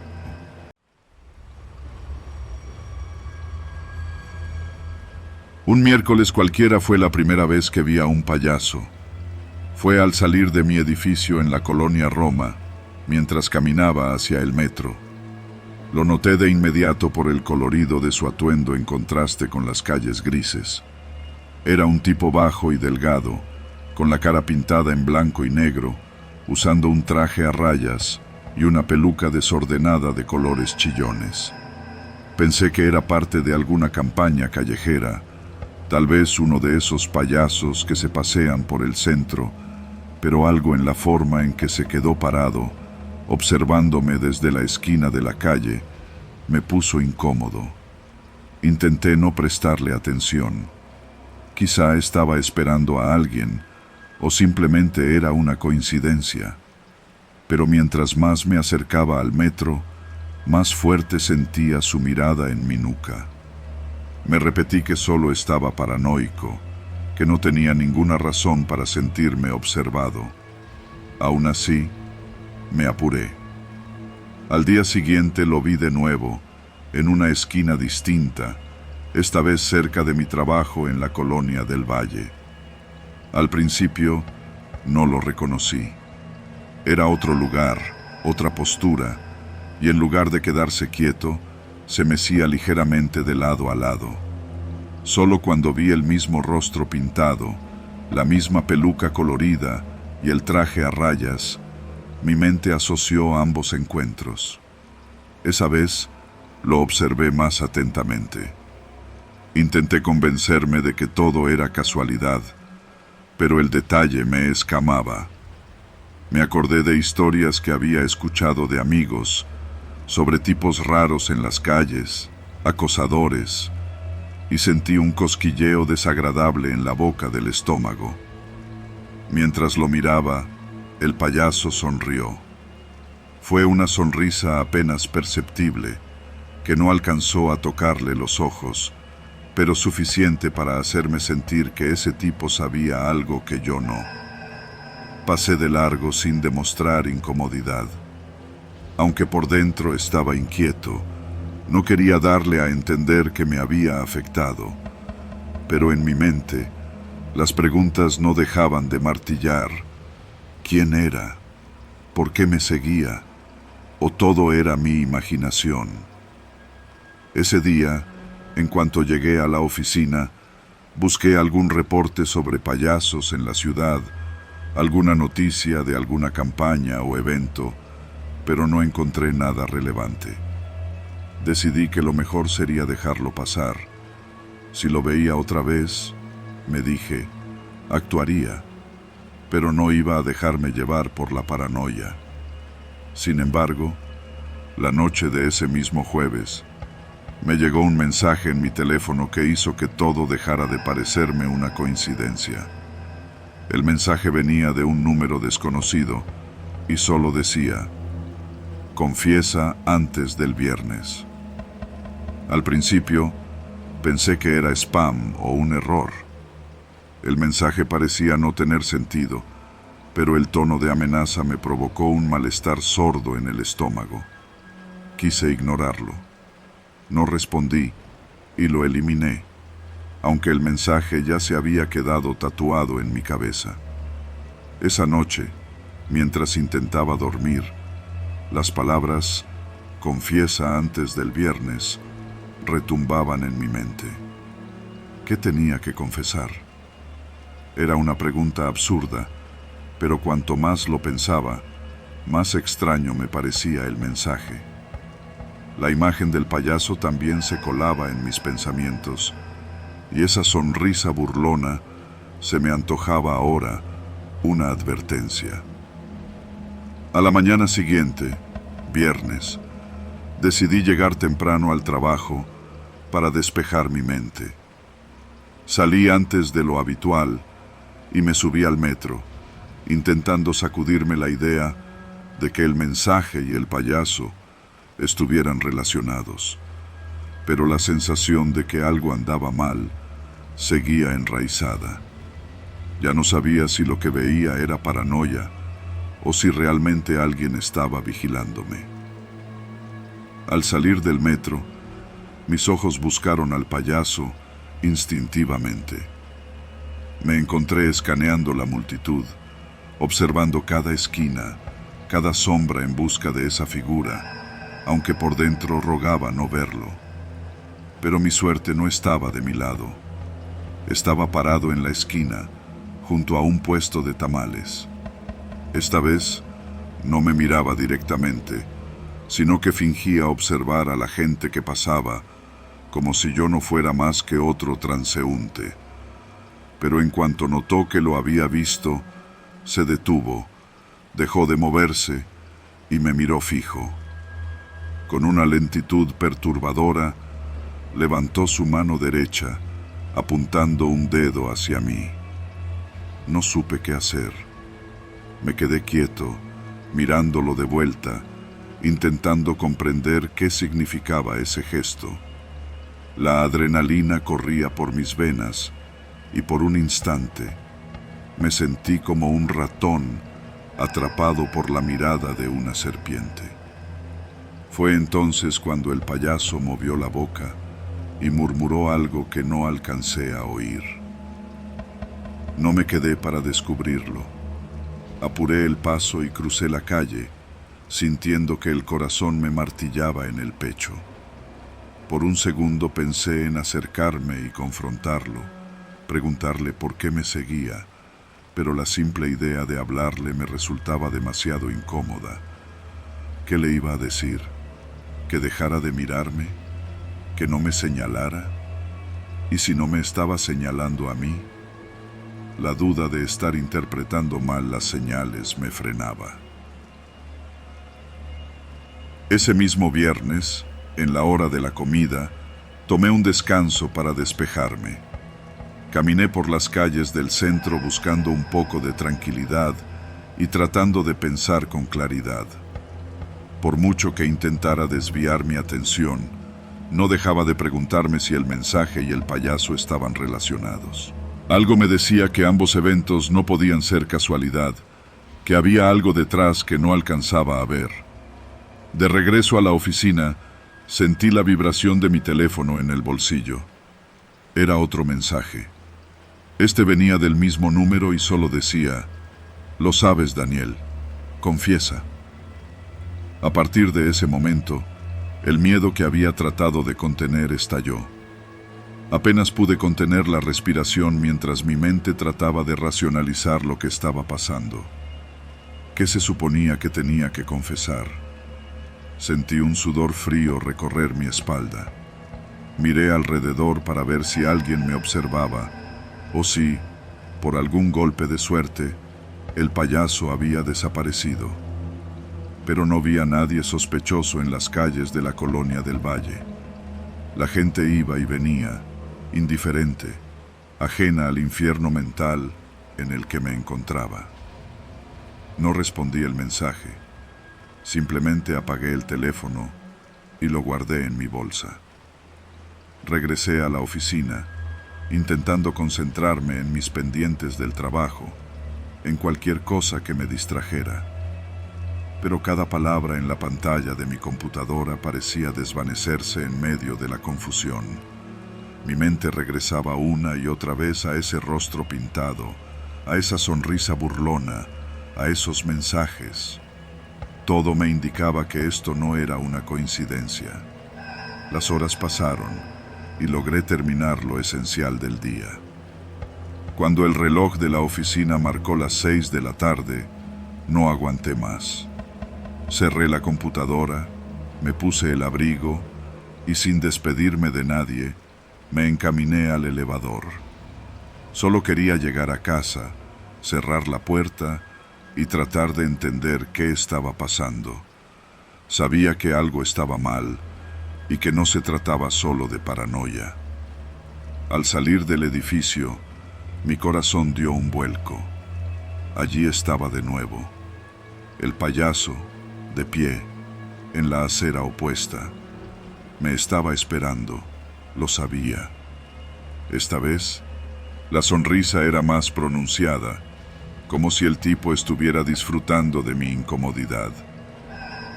Un miércoles cualquiera fue la primera vez que vi a un payaso. Fue al salir de mi edificio en la colonia Roma, mientras caminaba hacia el metro. Lo noté de inmediato por el colorido de su atuendo en contraste con las calles grises. Era un tipo bajo y delgado, con la cara pintada en blanco y negro, usando un traje a rayas y una peluca desordenada de colores chillones. Pensé que era parte de alguna campaña callejera, tal vez uno de esos payasos que se pasean por el centro, pero algo en la forma en que se quedó parado observándome desde la esquina de la calle, me puso incómodo. Intenté no prestarle atención. Quizá estaba esperando a alguien, o simplemente era una coincidencia. Pero mientras más me acercaba al metro, más fuerte sentía su mirada en mi nuca. Me repetí que solo estaba paranoico, que no tenía ninguna razón para sentirme observado. Aún así, me apuré. Al día siguiente lo vi de nuevo, en una esquina distinta, esta vez cerca de mi trabajo en la colonia del Valle. Al principio, no lo reconocí. Era otro lugar, otra postura, y en lugar de quedarse quieto, se mecía ligeramente de lado a lado. Solo cuando vi el mismo rostro pintado, la misma peluca colorida y el traje a rayas, mi mente asoció ambos encuentros. Esa vez lo observé más atentamente. Intenté convencerme de que todo era casualidad, pero el detalle me escamaba. Me acordé de historias que había escuchado de amigos sobre tipos raros en las calles, acosadores, y sentí un cosquilleo desagradable en la boca del estómago. Mientras lo miraba, el payaso sonrió. Fue una sonrisa apenas perceptible, que no alcanzó a tocarle los ojos, pero suficiente para hacerme sentir que ese tipo sabía algo que yo no. Pasé de largo sin demostrar incomodidad. Aunque por dentro estaba inquieto, no quería darle a entender que me había afectado, pero en mi mente las preguntas no dejaban de martillar. ¿Quién era? ¿Por qué me seguía? ¿O todo era mi imaginación? Ese día, en cuanto llegué a la oficina, busqué algún reporte sobre payasos en la ciudad, alguna noticia de alguna campaña o evento, pero no encontré nada relevante. Decidí que lo mejor sería dejarlo pasar. Si lo veía otra vez, me dije, actuaría, pero no iba a dejarme llevar por la paranoia. Sin embargo, la noche de ese mismo jueves, me llegó un mensaje en mi teléfono que hizo que todo dejara de parecerme una coincidencia. El mensaje venía de un número desconocido y solo decía, confiesa antes del viernes. Al principio, pensé que era spam o un error. El mensaje parecía no tener sentido, pero el tono de amenaza me provocó un malestar sordo en el estómago. Quise ignorarlo. No respondí y lo eliminé, aunque el mensaje ya se había quedado tatuado en mi cabeza. Esa noche, mientras intentaba dormir, las palabras «confiesa antes del viernes» retumbaban en mi mente. ¿Qué tenía que confesar? Era una pregunta absurda, pero cuanto más lo pensaba, más extraño me parecía el mensaje. La imagen del payaso también se colaba en mis pensamientos, y esa sonrisa burlona se me antojaba ahora una advertencia. A la mañana siguiente, viernes, decidí llegar temprano al trabajo para despejar mi mente. Salí antes de lo habitual y me subí al metro, intentando sacudirme la idea de que el mensaje y el payaso estuvieran relacionados, pero la sensación de que algo andaba mal seguía enraizada. Ya no sabía si lo que veía era paranoia o si realmente alguien estaba vigilándome. Al salir del metro, mis ojos buscaron al payaso instintivamente. Me encontré escaneando la multitud, observando cada esquina, cada sombra en busca de esa figura, aunque por dentro rogaba no verlo. Pero mi suerte no estaba de mi lado. Estaba parado en la esquina, junto a un puesto de tamales. Esta vez no me miraba directamente, sino que fingía observar a la gente que pasaba, como si yo no fuera más que otro transeúnte. Pero en cuanto notó que lo había visto, se detuvo, dejó de moverse y me miró fijo. Con una lentitud perturbadora, levantó su mano derecha, apuntando un dedo hacia mí. No supe qué hacer. Me quedé quieto, mirándolo de vuelta, intentando comprender qué significaba ese gesto. La adrenalina corría por mis venas y por un instante me sentí como un ratón atrapado por la mirada de una serpiente. Fue entonces cuando el payaso movió la boca y murmuró algo que no alcancé a oír. No me quedé para descubrirlo. Apuré el paso y crucé la calle, sintiendo que el corazón me martillaba en el pecho. Por un segundo pensé en acercarme y confrontarlo, preguntarle por qué me seguía, pero la simple idea de hablarle me resultaba demasiado incómoda. ¿Qué le iba a decir? ¿Que dejara de mirarme? ¿Que no me señalara? ¿Y si no me estaba señalando a mí? La duda de estar interpretando mal las señales me frenaba. Ese mismo viernes, en la hora de la comida, tomé un descanso para despejarme. Caminé por las calles del centro buscando un poco de tranquilidad y tratando de pensar con claridad. Por mucho que intentara desviar mi atención, no dejaba de preguntarme si el mensaje y el payaso estaban relacionados. Algo me decía que ambos eventos no podían ser casualidad, que había algo detrás que no alcanzaba a ver. De regreso a la oficina, sentí la vibración de mi teléfono en el bolsillo. Era otro mensaje. Este venía del mismo número y solo decía: «Lo sabes, Daniel, confiesa». A partir de ese momento, el miedo que había tratado de contener estalló. Apenas pude contener la respiración mientras mi mente trataba de racionalizar lo que estaba pasando. ¿Qué se suponía que tenía que confesar? Sentí un sudor frío recorrer mi espalda. Miré alrededor para ver si alguien me observaba, o si, por algún golpe de suerte, el payaso había desaparecido. Pero no vi a nadie sospechoso en las calles de la colonia del Valle. La gente iba y venía, indiferente, ajena al infierno mental en el que me encontraba. No respondí el mensaje. Simplemente apagué el teléfono y lo guardé en mi bolsa. Regresé a la oficina, intentando concentrarme en mis pendientes del trabajo, en cualquier cosa que me distrajera. Pero cada palabra en la pantalla de mi computadora parecía desvanecerse en medio de la confusión. Mi mente regresaba una y otra vez a ese rostro pintado, a esa sonrisa burlona, a esos mensajes. Todo me indicaba que esto no era una coincidencia. Las horas pasaron y logré terminar lo esencial del día. Cuando el reloj de la oficina marcó las 6 de la tarde, no aguanté más. Cerré la computadora, me puse el abrigo y sin despedirme de nadie, me encaminé al elevador. Solo quería llegar a casa, cerrar la puerta y tratar de entender qué estaba pasando. Sabía que algo estaba mal y que no se trataba solo de paranoia. Al salir del edificio, mi corazón dio un vuelco. Allí estaba de nuevo, el payaso, de pie, en la acera opuesta. Me estaba esperando, lo sabía. Esta vez, la sonrisa era más pronunciada, como si el tipo estuviera disfrutando de mi incomodidad.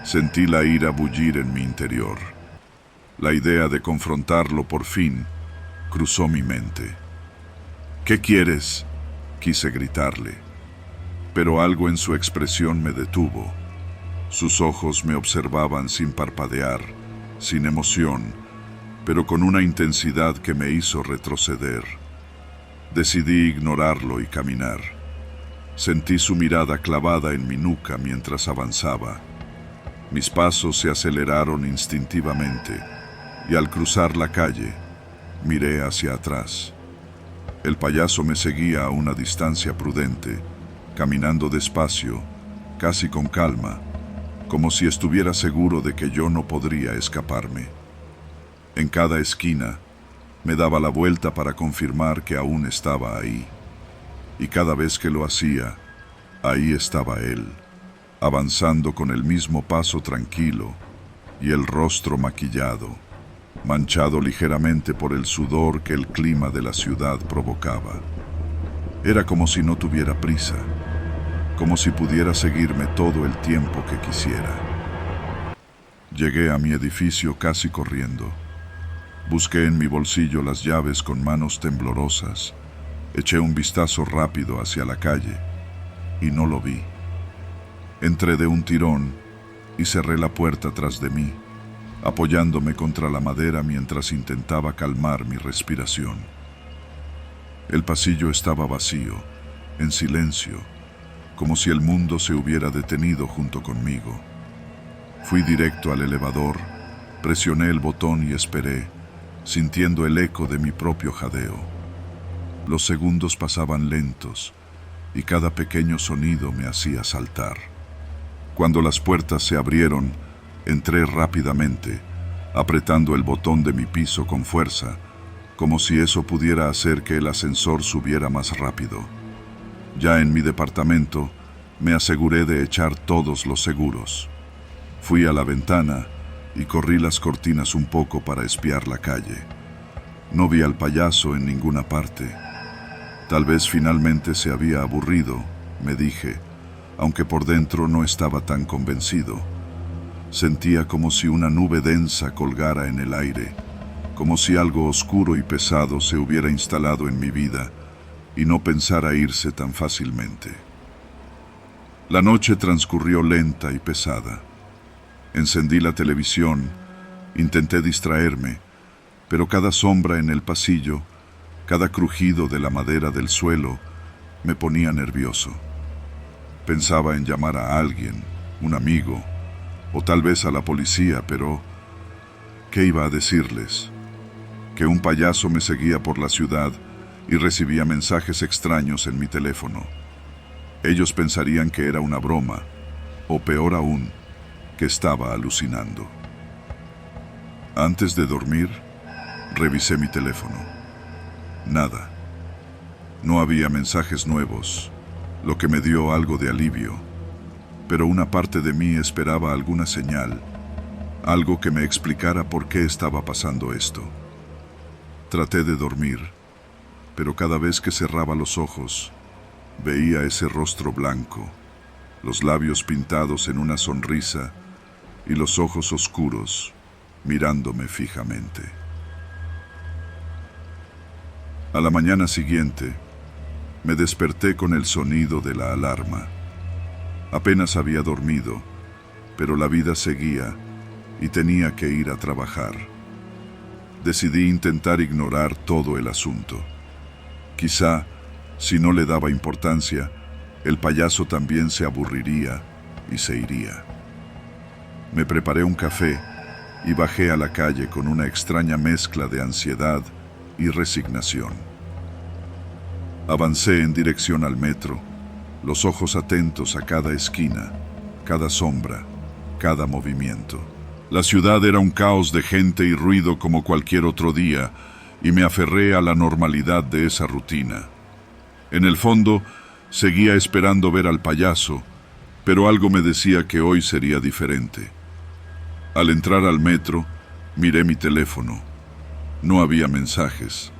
Sentí la ira bullir en mi interior. La idea de confrontarlo por fin cruzó mi mente. «¿Qué quieres?», quise gritarle, pero algo en su expresión me detuvo. Sus ojos me observaban sin parpadear, sin emoción, pero con una intensidad que me hizo retroceder. Decidí ignorarlo y caminar. Sentí su mirada clavada en mi nuca mientras avanzaba. Mis pasos se aceleraron instintivamente y al cruzar la calle, miré hacia atrás. El payaso me seguía a una distancia prudente, caminando despacio, casi con calma, como si estuviera seguro de que yo no podría escaparme. En cada esquina me daba la vuelta para confirmar que aún estaba ahí. Y cada vez que lo hacía, ahí estaba él, avanzando con el mismo paso tranquilo y el rostro maquillado, manchado ligeramente por el sudor que el clima de la ciudad provocaba. Era como si no tuviera prisa, como si pudiera seguirme todo el tiempo que quisiera. Llegué a mi edificio casi corriendo. Busqué en mi bolsillo las llaves con manos temblorosas. Eché un vistazo rápido hacia la calle y no lo vi. Entré de un tirón y cerré la puerta tras de mí, apoyándome contra la madera mientras intentaba calmar mi respiración. El pasillo estaba vacío, en silencio, como si el mundo se hubiera detenido junto conmigo. Fui directo al elevador, presioné el botón y esperé, sintiendo el eco de mi propio jadeo. Los segundos pasaban lentos y cada pequeño sonido me hacía saltar. Cuando las puertas se abrieron, entré rápidamente, apretando el botón de mi piso con fuerza, como si eso pudiera hacer que el ascensor subiera más rápido. Ya en mi departamento, me aseguré de echar todos los seguros. Fui a la ventana y corrí las cortinas un poco para espiar la calle. No vi al payaso en ninguna parte. Tal vez finalmente se había aburrido, me dije, aunque por dentro no estaba tan convencido. Sentía como si una nube densa colgara en el aire, como si algo oscuro y pesado se hubiera instalado en mi vida y no pensara irse tan fácilmente. La noche transcurrió lenta y pesada. Encendí la televisión, intenté distraerme, pero cada sombra en el pasillo, cada crujido de la madera del suelo, me ponía nervioso. Pensaba en llamar a alguien, un amigo, o tal vez a la policía, pero ¿qué iba a decirles? Que un payaso me seguía por la ciudad y recibía mensajes extraños en mi teléfono. Ellos pensarían que era una broma, o peor aún, que estaba alucinando. Antes de dormir, revisé mi teléfono. Nada. No había mensajes nuevos, lo que me dio algo de alivio, pero una parte de mí esperaba alguna señal, algo que me explicara por qué estaba pasando esto. Traté de dormir, pero cada vez que cerraba los ojos, veía ese rostro blanco, los labios pintados en una sonrisa y los ojos oscuros mirándome fijamente. A la mañana siguiente, me desperté con el sonido de la alarma. Apenas había dormido, pero la vida seguía y tenía que ir a trabajar. Decidí intentar ignorar todo el asunto. Quizá, si no le daba importancia, el payaso también se aburriría y se iría. Me preparé un café y bajé a la calle con una extraña mezcla de ansiedad y resignación. Avancé en dirección al metro, los ojos atentos a cada esquina, cada sombra, cada movimiento. La ciudad era un caos de gente y ruido como cualquier otro día, y me aferré a la normalidad de esa rutina. En el fondo, seguía esperando ver al payaso, pero algo me decía que hoy sería diferente. Al entrar al metro, miré mi teléfono. No había mensajes.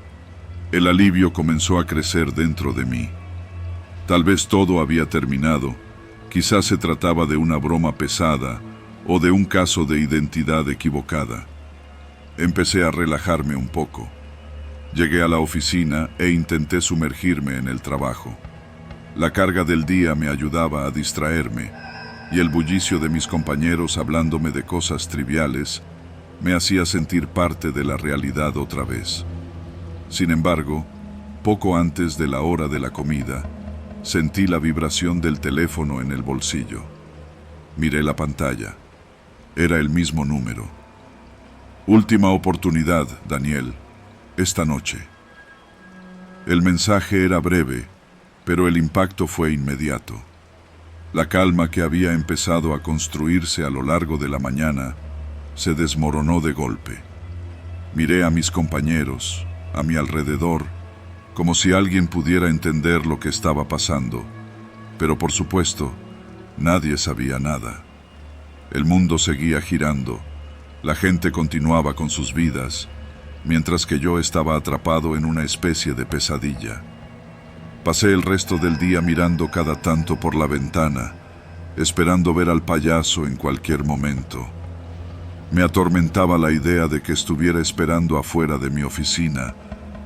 El alivio comenzó a crecer dentro de mí. Tal vez todo había terminado. Quizás se trataba de una broma pesada o de un caso de identidad equivocada. Empecé a relajarme un poco. Llegué a la oficina e intenté sumergirme en el trabajo. La carga del día me ayudaba a distraerme, y el bullicio de mis compañeros hablándome de cosas triviales me hacía sentir parte de la realidad otra vez. Sin embargo, poco antes de la hora de la comida, sentí la vibración del teléfono en el bolsillo. Miré la pantalla. Era el mismo número. Última oportunidad, Daniel. Esta noche. El mensaje era breve, pero el impacto fue inmediato. La calma que había empezado a construirse a lo largo de la mañana se desmoronó de golpe. Miré a mis compañeros, a mi alrededor, como si alguien pudiera entender lo que estaba pasando, pero por supuesto, nadie sabía nada. El mundo seguía girando, la gente continuaba con sus vidas, mientras que yo estaba atrapado en una especie de pesadilla. Pasé el resto del día mirando cada tanto por la ventana, esperando ver al payaso en cualquier momento. Me atormentaba la idea de que estuviera esperando afuera de mi oficina,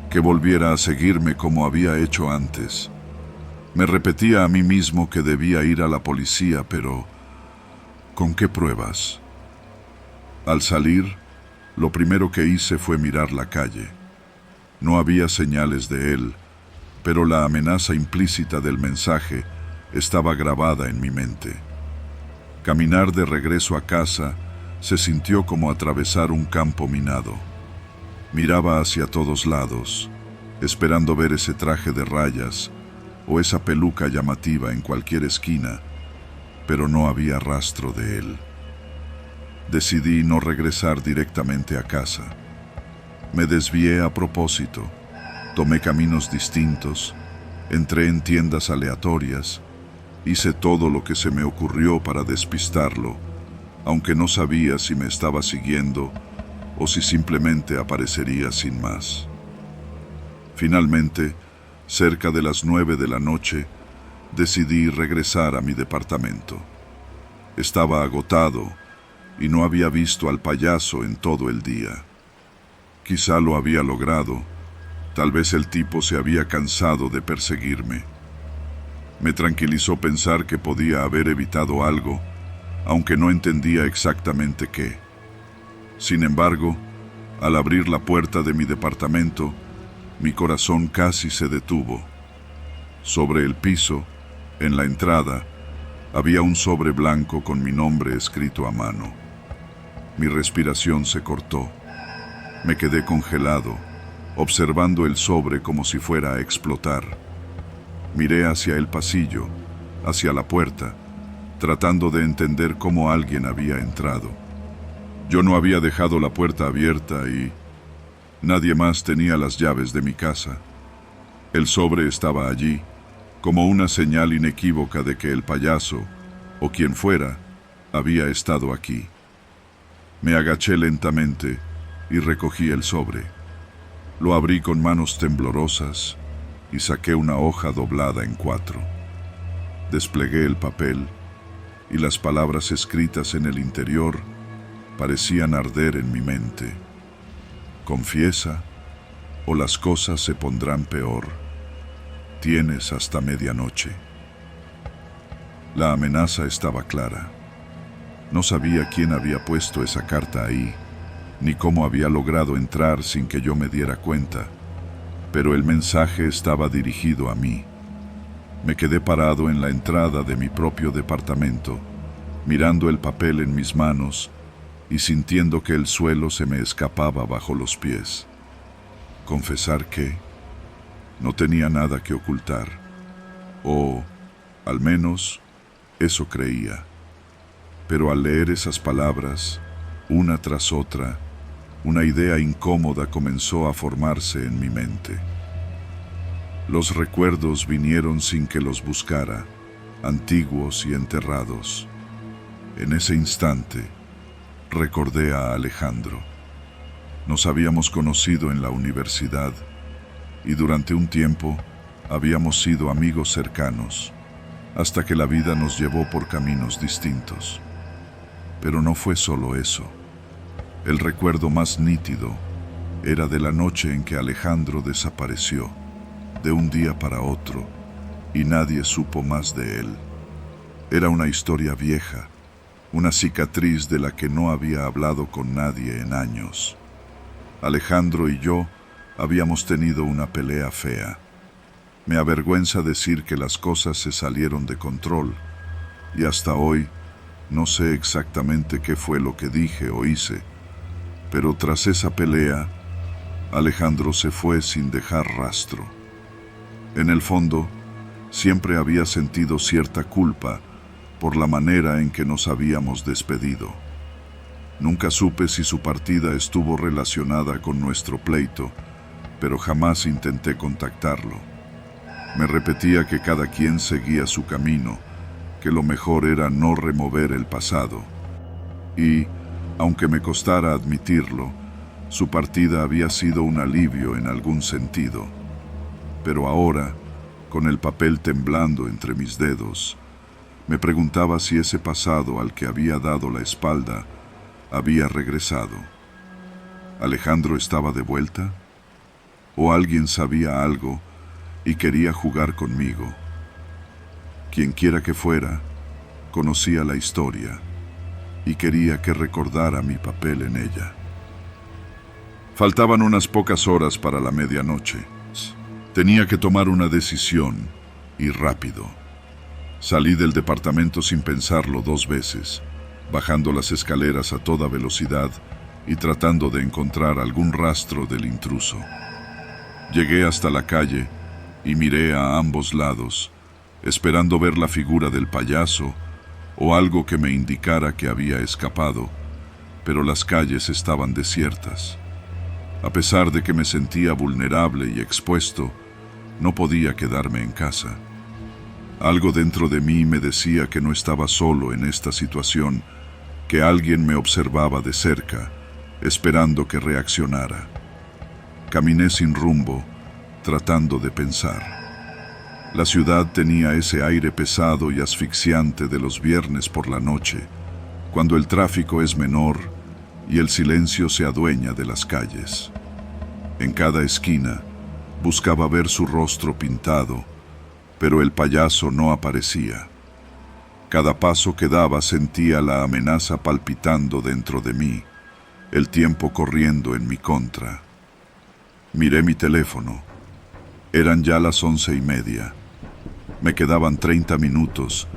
que volviera a seguirme como había hecho antes. Me repetía a mí mismo que debía ir a la policía, pero ¿con qué pruebas? Al salir, lo primero que hice fue mirar la calle. No había señales de él, pero la amenaza implícita del mensaje estaba grabada en mi mente. Caminar de regreso a casa se sintió como atravesar un campo minado. Miraba hacia todos lados, esperando ver ese traje de rayas o esa peluca llamativa en cualquier esquina, pero no había rastro de él. Decidí no regresar directamente a casa. Me desvié a propósito, tomé caminos distintos, entré en tiendas aleatorias, hice todo lo que se me ocurrió para despistarlo, aunque no sabía si me estaba siguiendo o si simplemente aparecería sin más. Finalmente, cerca de las 9 de la noche, decidí regresar a mi departamento. Estaba agotado y no había visto al payaso en todo el día. Quizá lo había logrado, tal vez el tipo se había cansado de perseguirme. Me tranquilizó pensar que podía haber evitado algo, aunque no entendía exactamente qué. Sin embargo, al abrir la puerta de mi departamento, mi corazón casi se detuvo. Sobre el piso, en la entrada, había un sobre blanco con mi nombre escrito a mano. Mi respiración se cortó. Me quedé congelado, observando el sobre como si fuera a explotar. Miré hacia el pasillo, hacia la puerta, tratando de entender cómo alguien había entrado. Yo no había dejado la puerta abierta y nadie más tenía las llaves de mi casa. El sobre estaba allí, como una señal inequívoca de que el payaso, o quien fuera, había estado aquí. Me agaché lentamente y recogí el sobre. Lo abrí con manos temblorosas y saqué una hoja doblada en 4. Desplegué el papel y las palabras escritas en el interior parecían arder en mi mente. Confiesa, o las cosas se pondrán peor. Tienes hasta medianoche. La amenaza estaba clara. No sabía quién había puesto esa carta ahí, ni cómo había logrado entrar sin que yo me diera cuenta, pero el mensaje estaba dirigido a mí. Me quedé parado en la entrada de mi propio departamento, mirando el papel en mis manos y sintiendo que el suelo se me escapaba bajo los pies. Confesar que no tenía nada que ocultar, o al menos eso creía. Pero al leer esas palabras, una tras otra, una idea incómoda comenzó a formarse en mi mente. Los recuerdos vinieron sin que los buscara, antiguos y enterrados. En ese instante, recordé a Alejandro. Nos habíamos conocido en la universidad y durante un tiempo habíamos sido amigos cercanos, hasta que la vida nos llevó por caminos distintos. Pero no fue solo eso. El recuerdo más nítido era de la noche en que Alejandro desapareció, de un día para otro, y nadie supo más de él. Era una historia vieja, una cicatriz de la que no había hablado con nadie en años. Alejandro y yo habíamos tenido una pelea fea. Me avergüenza decir que las cosas se salieron de control, y hasta hoy no sé exactamente qué fue lo que dije o hice, pero tras esa pelea, Alejandro se fue sin dejar rastro. En el fondo, siempre había sentido cierta culpa por la manera en que nos habíamos despedido. Nunca supe si su partida estuvo relacionada con nuestro pleito, pero jamás intenté contactarlo. Me repetía que cada quien seguía su camino, que lo mejor era no remover el pasado. Y, aunque me costara admitirlo, su partida había sido un alivio en algún sentido. Pero ahora, con el papel temblando entre mis dedos, me preguntaba si ese pasado al que había dado la espalda había regresado. ¿Alejandro estaba de vuelta? ¿O alguien sabía algo y quería jugar conmigo? Quienquiera que fuera, conocía la historia y quería que recordara mi papel en ella. Faltaban unas pocas horas para la medianoche. Tenía que tomar una decisión, y rápido. Salí del departamento sin pensarlo 2 veces, bajando las escaleras a toda velocidad y tratando de encontrar algún rastro del intruso. Llegué hasta la calle y miré a ambos lados, esperando ver la figura del payaso o algo que me indicara que había escapado, pero las calles estaban desiertas. A pesar de que me sentía vulnerable y expuesto, no podía quedarme en casa. Algo dentro de mí me decía que no estaba solo en esta situación, que alguien me observaba de cerca, esperando que reaccionara. Caminé sin rumbo, tratando de pensar. La ciudad tenía ese aire pesado y asfixiante de los viernes por la noche, cuando el tráfico es menor y el silencio se adueña de las calles. En cada esquina buscaba ver su rostro pintado, pero el payaso no aparecía. Cada paso que daba sentía la amenaza palpitando dentro de mí, el tiempo corriendo en mi contra. Miré mi teléfono. Eran ya las 11:30. Me quedaban 30 minutos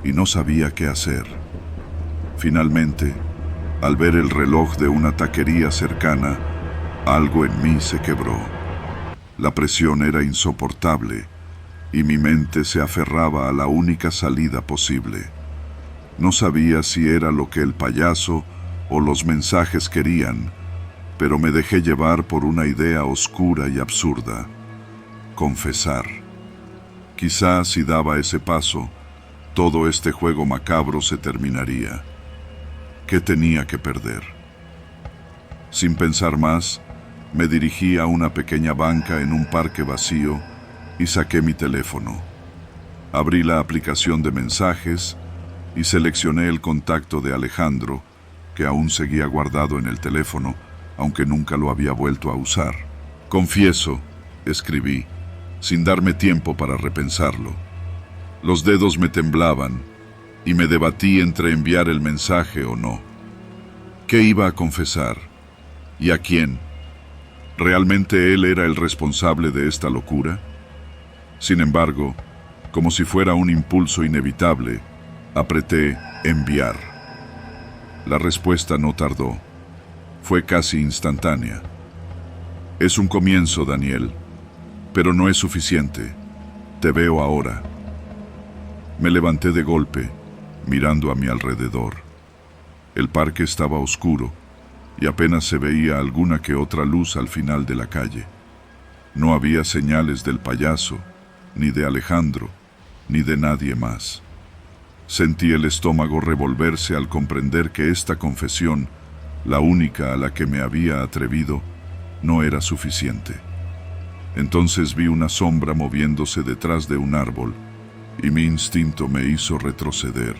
y no sabía qué hacer. Finalmente, al ver el reloj de una taquería cercana, algo en mí se quebró. La presión era insoportable y mi mente se aferraba a la única salida posible. No sabía si era lo que el payaso o los mensajes querían, pero me dejé llevar por una idea oscura y absurda: confesar. Quizás si daba ese paso, todo este juego macabro se terminaría. ¿Qué tenía que perder? Sin pensar más, me dirigí a una pequeña banca en un parque vacío y saqué mi teléfono. Abrí la aplicación de mensajes y seleccioné el contacto de Alejandro, que aún seguía guardado en el teléfono, aunque nunca lo había vuelto a usar. Confieso, escribí, sin darme tiempo para repensarlo. Los dedos me temblaban y me debatí entre enviar el mensaje o no. ¿Qué iba a confesar? ¿Y a quién? ¿Realmente él era el responsable de esta locura? Sin embargo, como si fuera un impulso inevitable, apreté enviar. La respuesta no tardó. Fue casi instantánea. Es un comienzo, Daniel, pero no es suficiente. Te veo ahora. Me levanté de golpe, mirando a mi alrededor. El parque estaba oscuro y apenas se veía alguna que otra luz al final de la calle. No había señales del payaso, ni de Alejandro, ni de nadie más. Sentí el estómago revolverse al comprender que esta confesión, la única a la que me había atrevido, no era suficiente. Entonces vi una sombra moviéndose detrás de un árbol, y mi instinto me hizo retroceder.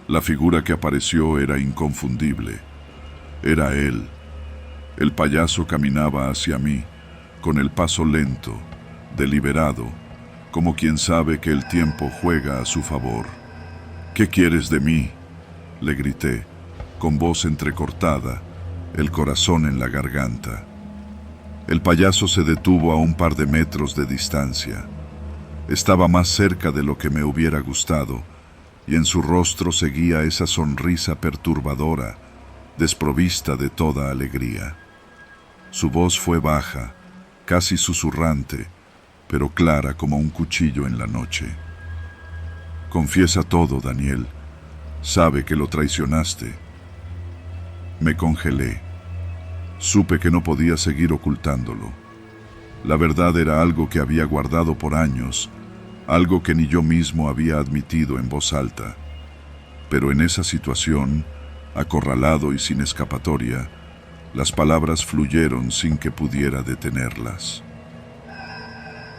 La figura que apareció era inconfundible. Era él. El payaso caminaba hacia mí, con el paso lento, deliberado, como quien sabe que el tiempo juega a su favor. ¿Qué quieres de mí?, le grité, con voz entrecortada, el corazón en la garganta. El payaso se detuvo a un par de metros de distancia. Estaba más cerca de lo que me hubiera gustado, y en su rostro seguía esa sonrisa perturbadora, desprovista de toda alegría. Su voz fue baja, casi susurrante, pero clara como un cuchillo en la noche. Confiesa todo, Daniel, sabe que lo traicionaste. Me congelé. Supe que no podía seguir ocultándolo. La verdad era algo que había guardado por años, algo que ni yo mismo había admitido en voz alta. Pero en esa situación, acorralado y sin escapatoria, las palabras fluyeron sin que pudiera detenerlas.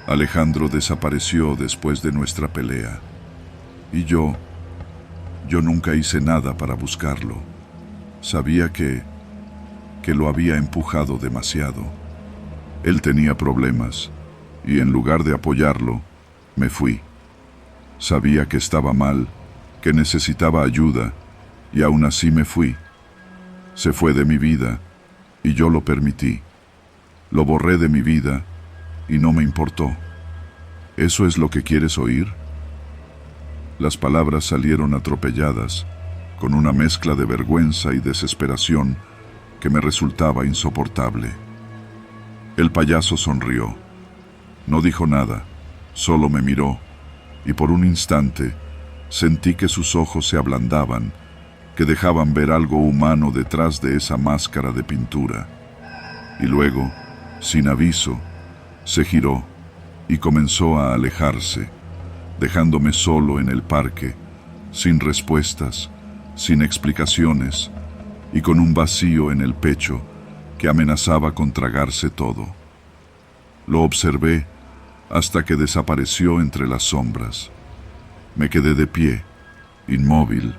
Alejandro desapareció después de nuestra pelea. Y yo nunca hice nada para buscarlo. Sabía que lo había empujado demasiado. Él tenía problemas, y en lugar de apoyarlo, me fui. Sabía que estaba mal, que necesitaba ayuda, y aún así me fui. Se fue de mi vida, y yo lo permití. Lo borré de mi vida, y no me importó. ¿Eso es lo que quieres oír? Las palabras salieron atropelladas, con una mezcla de vergüenza y desesperación que me resultaba insoportable. El payaso sonrió. No dijo nada, solo me miró, y por un instante sentí que sus ojos se ablandaban, que dejaban ver algo humano detrás de esa máscara de pintura. Y luego, sin aviso, se giró y comenzó a alejarse, dejándome solo en el parque, sin respuestas, sin explicaciones, y con un vacío en el pecho que amenazaba con tragarse todo. Lo observé hasta que desapareció entre las sombras. Me quedé de pie, inmóvil,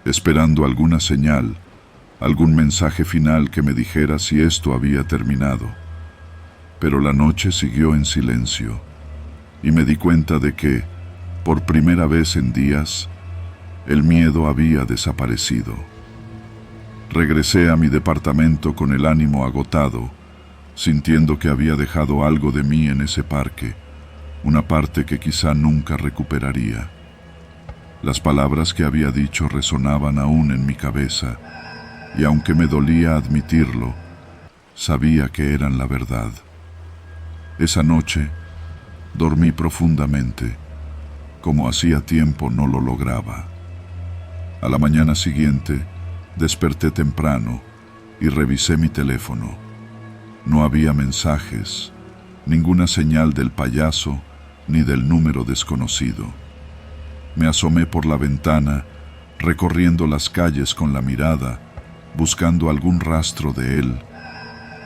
esperando alguna señal, algún mensaje final que me dijera si esto había terminado. Pero la noche siguió en silencio, y me di cuenta de que, por primera vez en días, el miedo había desaparecido. Regresé a mi departamento con el ánimo agotado, sintiendo que había dejado algo de mí en ese parque, una parte que quizá nunca recuperaría. Las palabras que había dicho resonaban aún en mi cabeza, y aunque me dolía admitirlo, sabía que eran la verdad. Esa noche dormí profundamente, como hacía tiempo no lo lograba. A la mañana siguiente, desperté temprano y revisé mi teléfono. No había mensajes, ninguna señal del payaso ni del número desconocido. Me asomé por la ventana, recorriendo las calles con la mirada, buscando algún rastro de él,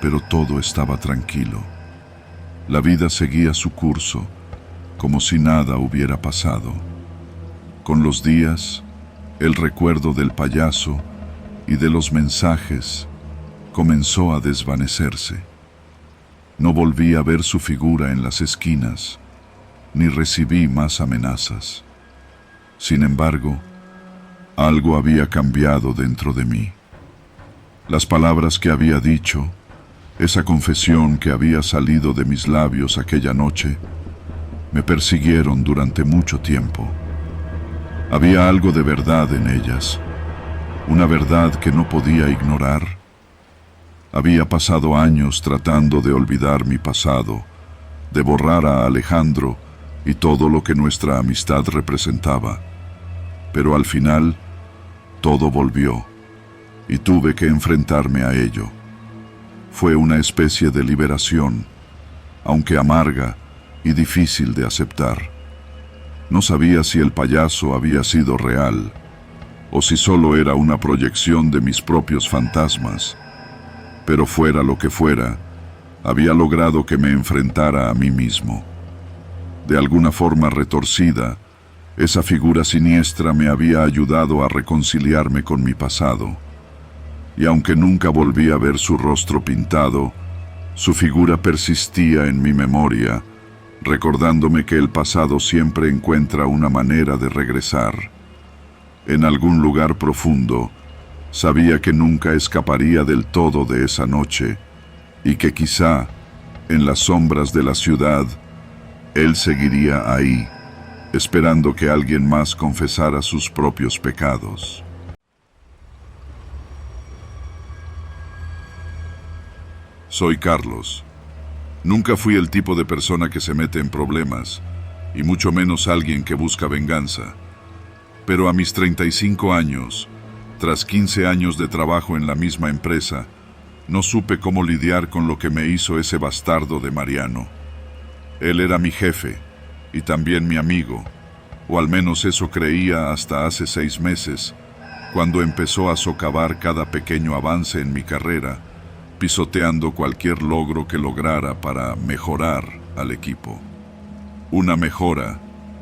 pero todo estaba tranquilo. La vida seguía su curso, como si nada hubiera pasado. Con los días, el recuerdo del payaso y de los mensajes comenzó a desvanecerse. No volví a ver su figura en las esquinas, ni recibí más amenazas. Sin embargo, algo había cambiado dentro de mí. Las palabras que había dicho, esa confesión que había salido de mis labios aquella noche, me persiguieron durante mucho tiempo. Había algo de verdad en ellas, una verdad que no podía ignorar. Había pasado años tratando de olvidar mi pasado, de borrar a Alejandro y todo lo que nuestra amistad representaba. Pero al final, todo volvió, y tuve que enfrentarme a ello. Fue una especie de liberación, aunque amarga y difícil de aceptar. No sabía si el payaso había sido real, o si solo era una proyección de mis propios fantasmas. Pero fuera lo que fuera, había logrado que me enfrentara a mí mismo. De alguna forma retorcida, esa figura siniestra me había ayudado a reconciliarme con mi pasado. Y aunque nunca volví a ver su rostro pintado, su figura persistía en mi memoria, recordándome que el pasado siempre encuentra una manera de regresar. En algún lugar profundo, sabía que nunca escaparía del todo de esa noche, y que quizá, en las sombras de la ciudad, él seguiría ahí, esperando que alguien más confesara sus propios pecados. Soy Carlos. Nunca fui el tipo de persona que se mete en problemas, y mucho menos alguien que busca venganza. Pero a mis 35 años, tras 15 años de trabajo en la misma empresa, no supe cómo lidiar con lo que me hizo ese bastardo de Mariano. Él era mi jefe y también mi amigo, o al menos eso creía hasta hace 6 meses, cuando empezó a socavar cada pequeño avance en mi carrera, pisoteando cualquier logro que lograra para mejorar al equipo. Una mejora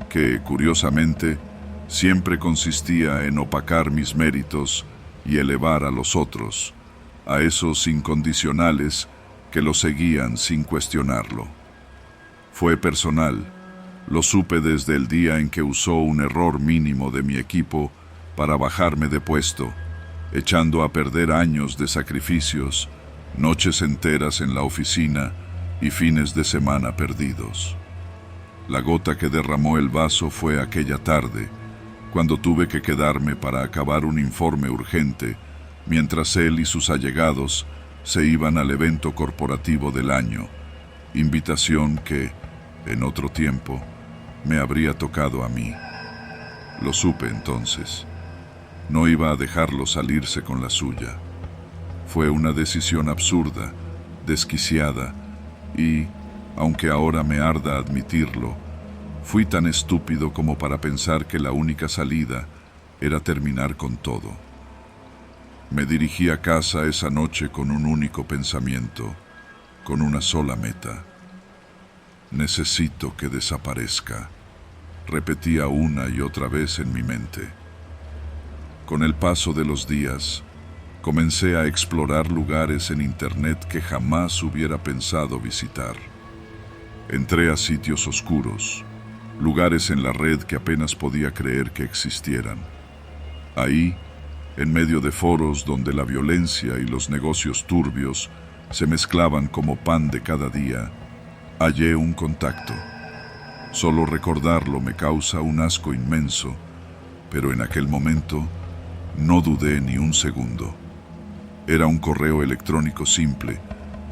que, curiosamente, siempre consistía en opacar mis méritos y elevar a los otros, a esos incondicionales que lo seguían sin cuestionarlo. Fue personal, lo supe desde el día en que usó un error mínimo de mi equipo para bajarme de puesto, echando a perder años de sacrificios, noches enteras en la oficina y fines de semana perdidos. La gota que derramó el vaso fue aquella tarde, cuando tuve que quedarme para acabar un informe urgente, mientras él y sus allegados se iban al evento corporativo del año, invitación que, en otro tiempo, me habría tocado a mí. Lo supe entonces. No iba a dejarlo salirse con la suya. Fue una decisión absurda, desquiciada, y, aunque ahora me arda admitirlo, fui tan estúpido como para pensar que la única salida era terminar con todo. Me dirigí a casa esa noche con un único pensamiento, con una sola meta. Necesito que desaparezca, repetía una y otra vez en mi mente. Con el paso de los días, comencé a explorar lugares en internet que jamás hubiera pensado visitar. Entré a sitios oscuros, lugares en la red que apenas podía creer que existieran. Ahí, en medio de foros donde la violencia y los negocios turbios se mezclaban como pan de cada día, hallé un contacto. Solo recordarlo me causa un asco inmenso, pero en aquel momento no dudé ni un segundo. Era un correo electrónico simple,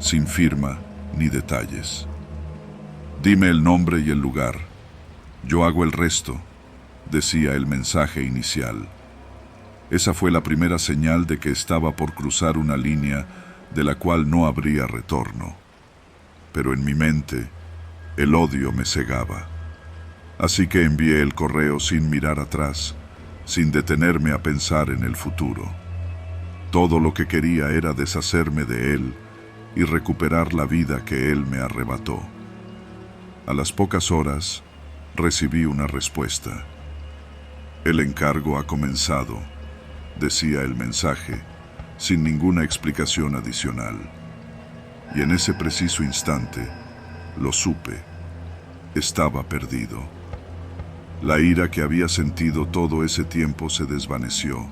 sin firma ni detalles. Dime el nombre y el lugar. Yo hago el resto, decía el mensaje inicial. Esa fue la primera señal de que estaba por cruzar una línea de la cual no habría retorno. Pero en mi mente, el odio me cegaba. Así que envié el correo sin mirar atrás, sin detenerme a pensar en el futuro. Todo lo que quería era deshacerme de él y recuperar la vida que él me arrebató. A las pocas horas, recibí una respuesta. El encargo ha comenzado, decía el mensaje, sin ninguna explicación adicional. Y en ese preciso instante, lo supe. Estaba perdido. La ira que había sentido todo ese tiempo se desvaneció,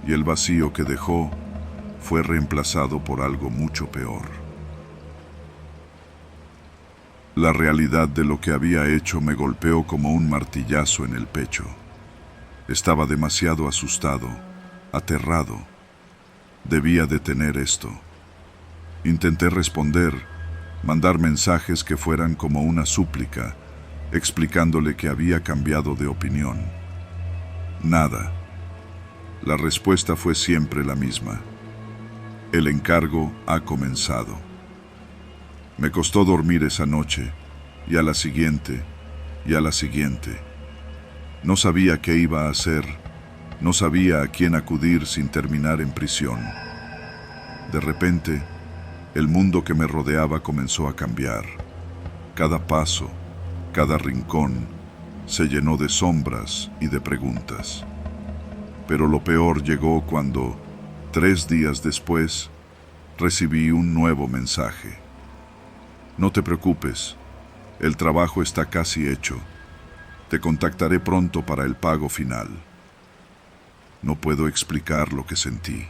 y el vacío que dejó fue reemplazado por algo mucho peor. La realidad de lo que había hecho me golpeó como un martillazo en el pecho. Estaba demasiado asustado, aterrado. Debía detener esto. Intenté responder, mandar mensajes que fueran como una súplica, explicándole que había cambiado de opinión. Nada. La respuesta fue siempre la misma. El encargo ha comenzado. Me costó dormir esa noche, y a la siguiente, y a la siguiente. No sabía qué iba a hacer, no sabía a quién acudir sin terminar en prisión. De repente, el mundo que me rodeaba comenzó a cambiar. Cada paso, cada rincón, se llenó de sombras y de preguntas. Pero lo peor llegó cuando, 3 días después, recibí un nuevo mensaje. No te preocupes, el trabajo está casi hecho. Te contactaré pronto para el pago final. No puedo explicar lo que sentí.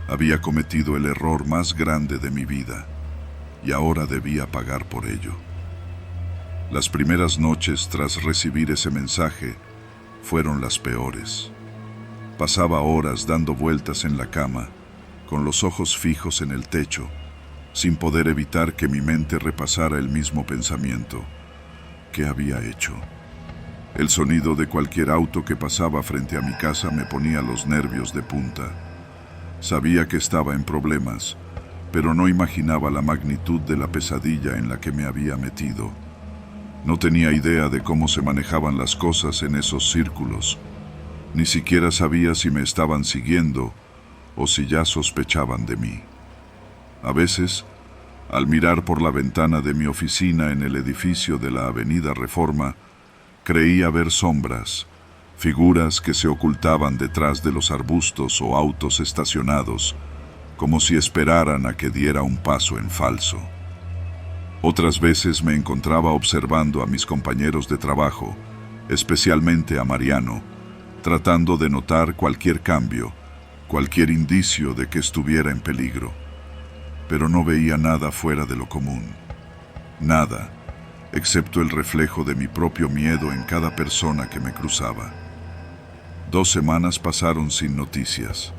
Había cometido el error más grande de mi vida y ahora debía pagar por ello. Las primeras noches tras recibir ese mensaje fueron las peores. Pasaba horas dando vueltas en la cama, con los ojos fijos en el techo, sin poder evitar que mi mente repasara el mismo pensamiento. ¿Qué había hecho? El sonido de cualquier auto que pasaba frente a mi casa me ponía los nervios de punta. Sabía que estaba en problemas, pero no imaginaba la magnitud de la pesadilla en la que me había metido. No tenía idea de cómo se manejaban las cosas en esos círculos. Ni siquiera sabía si me estaban siguiendo o si ya sospechaban de mí. A veces, al mirar por la ventana de mi oficina en el edificio de la Avenida Reforma, creía ver sombras, figuras que se ocultaban detrás de los arbustos o autos estacionados, como si esperaran a que diera un paso en falso. Otras veces me encontraba observando a mis compañeros de trabajo, especialmente a Mariano, tratando de notar cualquier cambio, cualquier indicio de que estuviera en peligro. Pero no veía nada fuera de lo común. Nada, excepto el reflejo de mi propio miedo en cada persona que me cruzaba. 2 semanas pasaron sin noticias.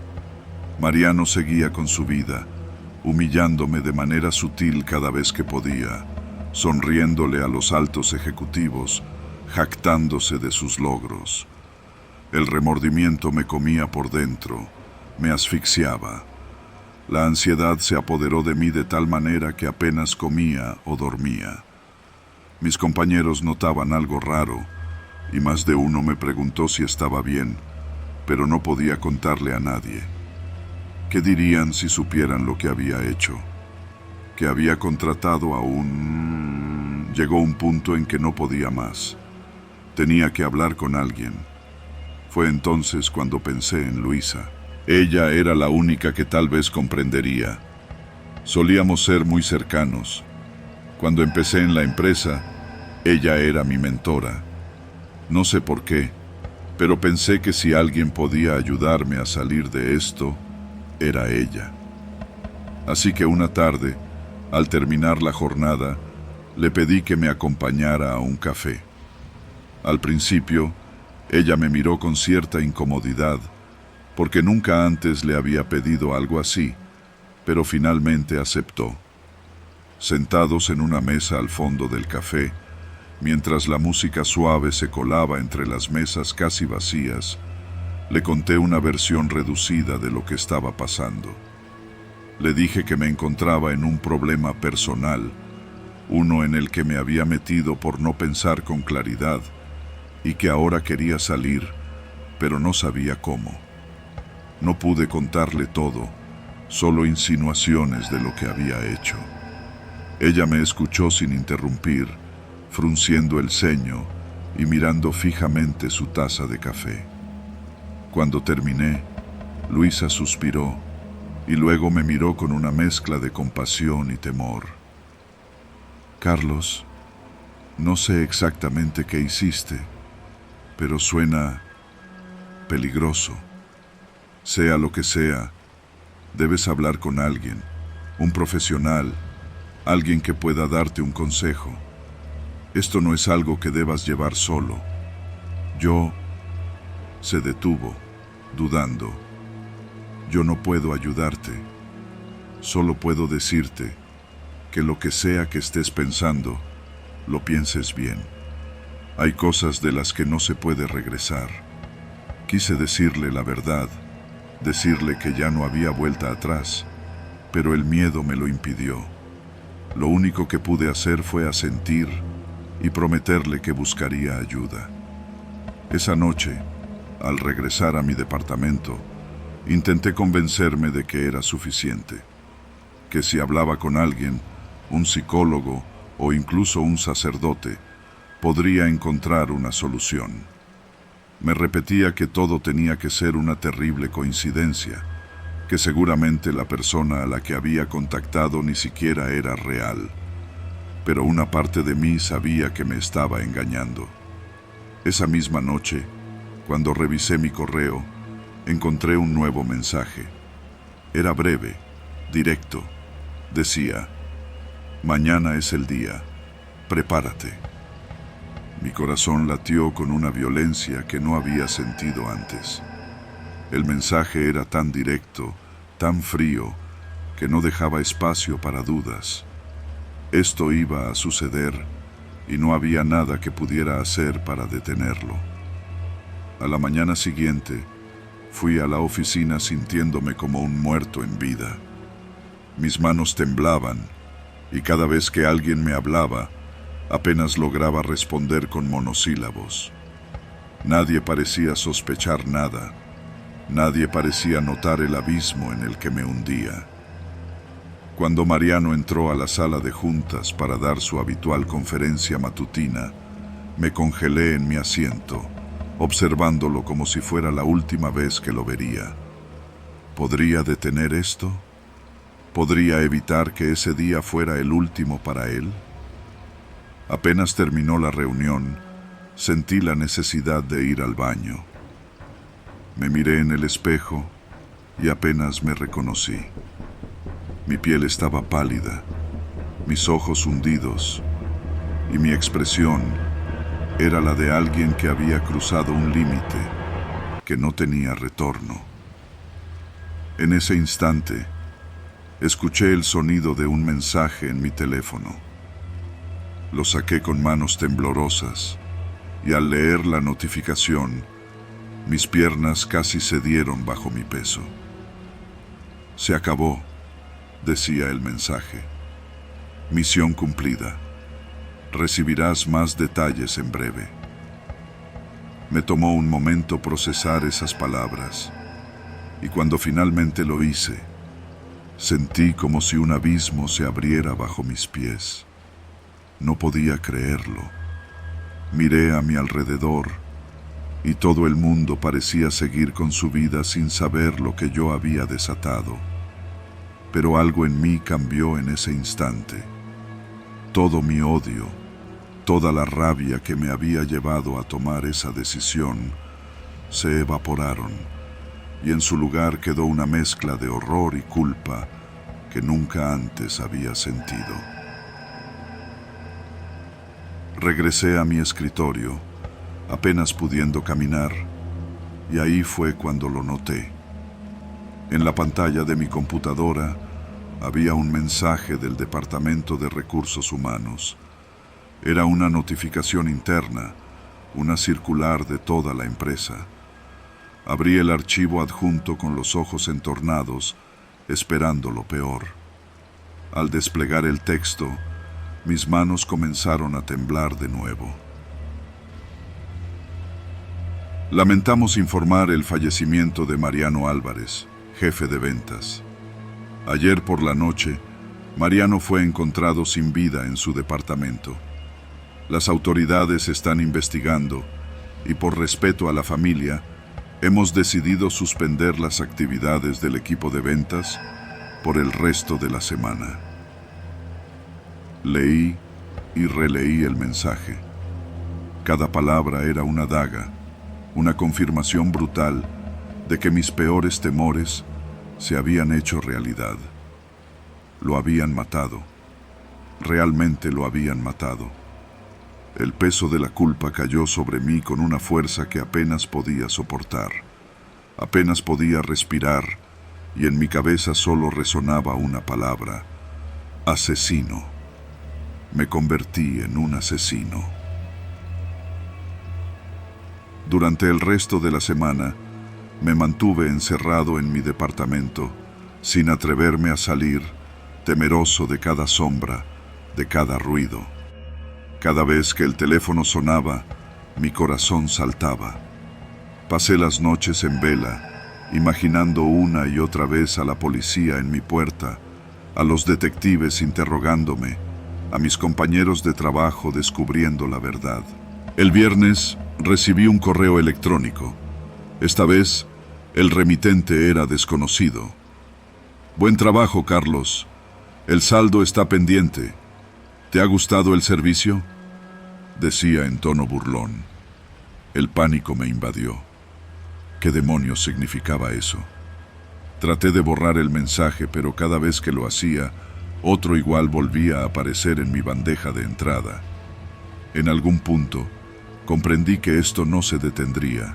Mariano seguía con su vida, humillándome de manera sutil cada vez que podía, sonriéndole a los altos ejecutivos, jactándose de sus logros. El remordimiento me comía por dentro, me asfixiaba. La ansiedad se apoderó de mí de tal manera que apenas comía o dormía. Mis compañeros notaban algo raro, y más de uno me preguntó si estaba bien, pero no podía contarle a nadie. ¿Qué dirían si supieran lo que había hecho? Que había contratado a un... Llegó un punto en que no podía más. Tenía que hablar con alguien. Fue entonces cuando pensé en Luisa. Ella era la única que tal vez comprendería. Solíamos ser muy cercanos. Cuando empecé en la empresa, ella era mi mentora. No sé por qué, pero pensé que si alguien podía ayudarme a salir de esto, era ella. Así que una tarde, al terminar la jornada, le pedí que me acompañara a un café. Al principio, ella me miró con cierta incomodidad, porque nunca antes le había pedido algo así, pero finalmente aceptó. Sentados en una mesa al fondo del café, mientras la música suave se colaba entre las mesas casi vacías, le conté una versión reducida de lo que estaba pasando. Le dije que me encontraba en un problema personal, uno en el que me había metido por no pensar con claridad, y que ahora quería salir, pero no sabía cómo. No pude contarle todo, solo insinuaciones de lo que había hecho. Ella me escuchó sin interrumpir, frunciendo el ceño y mirando fijamente su taza de café. Cuando terminé, Luisa suspiró y luego me miró con una mezcla de compasión y temor. Carlos, no sé exactamente qué hiciste, pero suena peligroso. Sea lo que sea, debes hablar con alguien, un profesional, alguien que pueda darte un consejo. Esto no es algo que debas llevar solo. Se detuvo, dudando. Yo no puedo ayudarte. Solo puedo decirte que lo que sea que estés pensando, lo pienses bien. Hay cosas de las que no se puede regresar. Quise decirle la verdad, decirle que ya no había vuelta atrás, pero el miedo me lo impidió. Lo único que pude hacer fue asentir y prometerle que buscaría ayuda. Esa noche, al regresar a mi departamento, intenté convencerme de que era suficiente, que si hablaba con alguien, un psicólogo o incluso un sacerdote, podría encontrar una solución. Me repetía que todo tenía que ser una terrible coincidencia, que seguramente la persona a la que había contactado ni siquiera era real, pero una parte de mí sabía que me estaba engañando. Esa misma noche, cuando revisé mi correo, encontré un nuevo mensaje. Era breve, directo. Decía: mañana es el día, prepárate. Mi corazón latió con una violencia que no había sentido antes. El mensaje era tan directo, tan frío, que no dejaba espacio para dudas. Esto iba a suceder, y no había nada que pudiera hacer para detenerlo. A la mañana siguiente, fui a la oficina sintiéndome como un muerto en vida. Mis manos temblaban, y cada vez que alguien me hablaba, apenas lograba responder con monosílabos. Nadie parecía sospechar nada. Nadie parecía notar el abismo en el que me hundía. Cuando Mariano entró a la sala de juntas para dar su habitual conferencia matutina, me congelé en mi asiento, observándolo como si fuera la última vez que lo vería. ¿Podría detener esto? ¿Podría evitar que ese día fuera el último para él? Apenas terminó la reunión, sentí la necesidad de ir al baño. Me miré en el espejo y apenas me reconocí. Mi piel estaba pálida, mis ojos hundidos, y mi expresión era la de alguien que había cruzado un límite que no tenía retorno. En ese instante, escuché el sonido de un mensaje en mi teléfono. Lo saqué con manos temblorosas y al leer la notificación, mis piernas casi cedieron bajo mi peso. Se acabó, decía el mensaje. Misión cumplida. Recibirás más detalles en breve. Me tomó un momento procesar esas palabras, y cuando finalmente lo hice, sentí como si un abismo se abriera bajo mis pies. No podía creerlo. Miré a mi alrededor y todo el mundo parecía seguir con su vida sin saber lo que yo había desatado. Pero algo en mí cambió en ese instante. Todo mi odio, toda la rabia que me había llevado a tomar esa decisión, se evaporaron, y en su lugar quedó una mezcla de horror y culpa que nunca antes había sentido. Regresé a mi escritorio, apenas pudiendo caminar, y ahí fue cuando lo noté. En la pantalla de mi computadora había un mensaje del Departamento de Recursos Humanos. Era una notificación interna, una circular de toda la empresa. Abrí el archivo adjunto con los ojos entornados, esperando lo peor. Al desplegar el texto, mis manos comenzaron a temblar de nuevo. Lamentamos informar el fallecimiento de Mariano Álvarez, jefe de ventas. Ayer por la noche, Mariano fue encontrado sin vida en su departamento. Las autoridades están investigando y por respeto a la familia, hemos decidido suspender las actividades del equipo de ventas por el resto de la semana. Leí y releí el mensaje. Cada palabra era una daga, una confirmación brutal de que mis peores temores se habían hecho realidad. Lo habían matado. Realmente lo habían matado. El peso de la culpa cayó sobre mí con una fuerza que apenas podía soportar. Apenas podía respirar, y en mi cabeza solo resonaba una palabra: asesino. Me convertí en un asesino. Durante el resto de la semana, me mantuve encerrado en mi departamento, sin atreverme a salir, temeroso de cada sombra, de cada ruido. Cada vez que el teléfono sonaba, mi corazón saltaba. Pasé las noches en vela, imaginando una y otra vez a la policía en mi puerta, a los detectives interrogándome, a mis compañeros de trabajo descubriendo la verdad. El viernes recibí un correo electrónico. Esta vez, el remitente era desconocido. Buen trabajo, Carlos. El saldo está pendiente. ¿Te ha gustado el servicio?, decía en tono burlón. El pánico me invadió. ¿Qué demonios significaba eso? Traté de borrar el mensaje, pero cada vez que lo hacía, otro igual volvía a aparecer en mi bandeja de entrada. En algún punto, comprendí que esto no se detendría.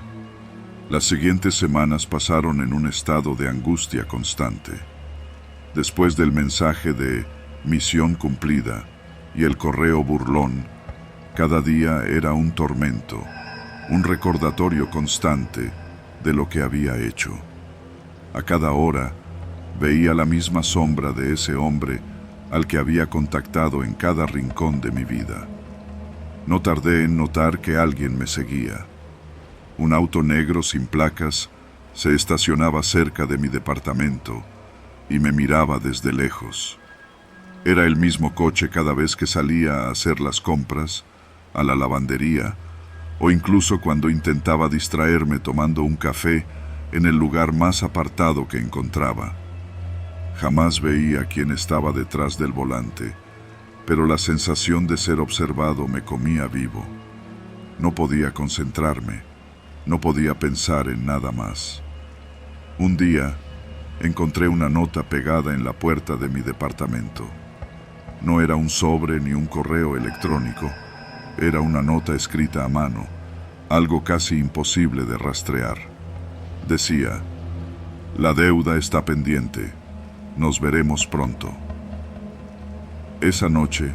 Las siguientes semanas pasaron en un estado de angustia constante. Después del mensaje de misión cumplida y el correo burlón, Cada día era un tormento, un recordatorio constante de lo que había hecho. A cada hora veía la misma sombra de ese hombre al que había contactado en cada rincón de mi vida. No tardé en notar que alguien me seguía. Un auto negro sin placas se estacionaba cerca de mi departamento y me miraba desde lejos. Era el mismo coche cada vez que salía a hacer las compras, a la lavandería, o incluso cuando intentaba distraerme tomando un café en el lugar más apartado que encontraba. Jamás veía quién estaba detrás del volante, pero la sensación de ser observado me comía vivo. No podía concentrarme, no podía pensar en nada más. Un día, encontré una nota pegada en la puerta de mi departamento. No era un sobre ni un correo electrónico, era una nota escrita a mano, algo casi imposible de rastrear. Decía: "La deuda está pendiente, nos veremos pronto". Esa noche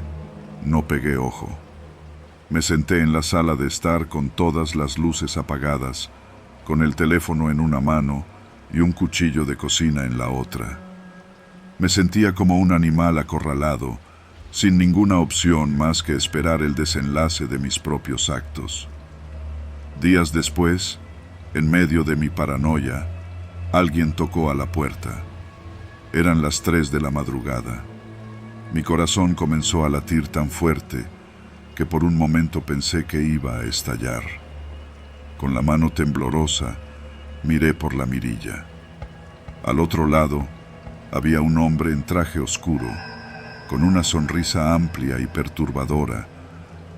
no pegué ojo. Me senté en la sala de estar con todas las luces apagadas, con el teléfono en una mano y un cuchillo de cocina en la otra. Me sentía como un animal acorralado, sin ninguna opción más que esperar el desenlace de mis propios actos. Días después, en medio de mi paranoia, alguien tocó a la puerta. Eran las 3 de la madrugada. Mi corazón comenzó a latir tan fuerte que por un momento pensé que iba a estallar. Con la mano temblorosa, miré por la mirilla. Al otro lado, había un hombre en traje oscuro, con una sonrisa amplia y perturbadora,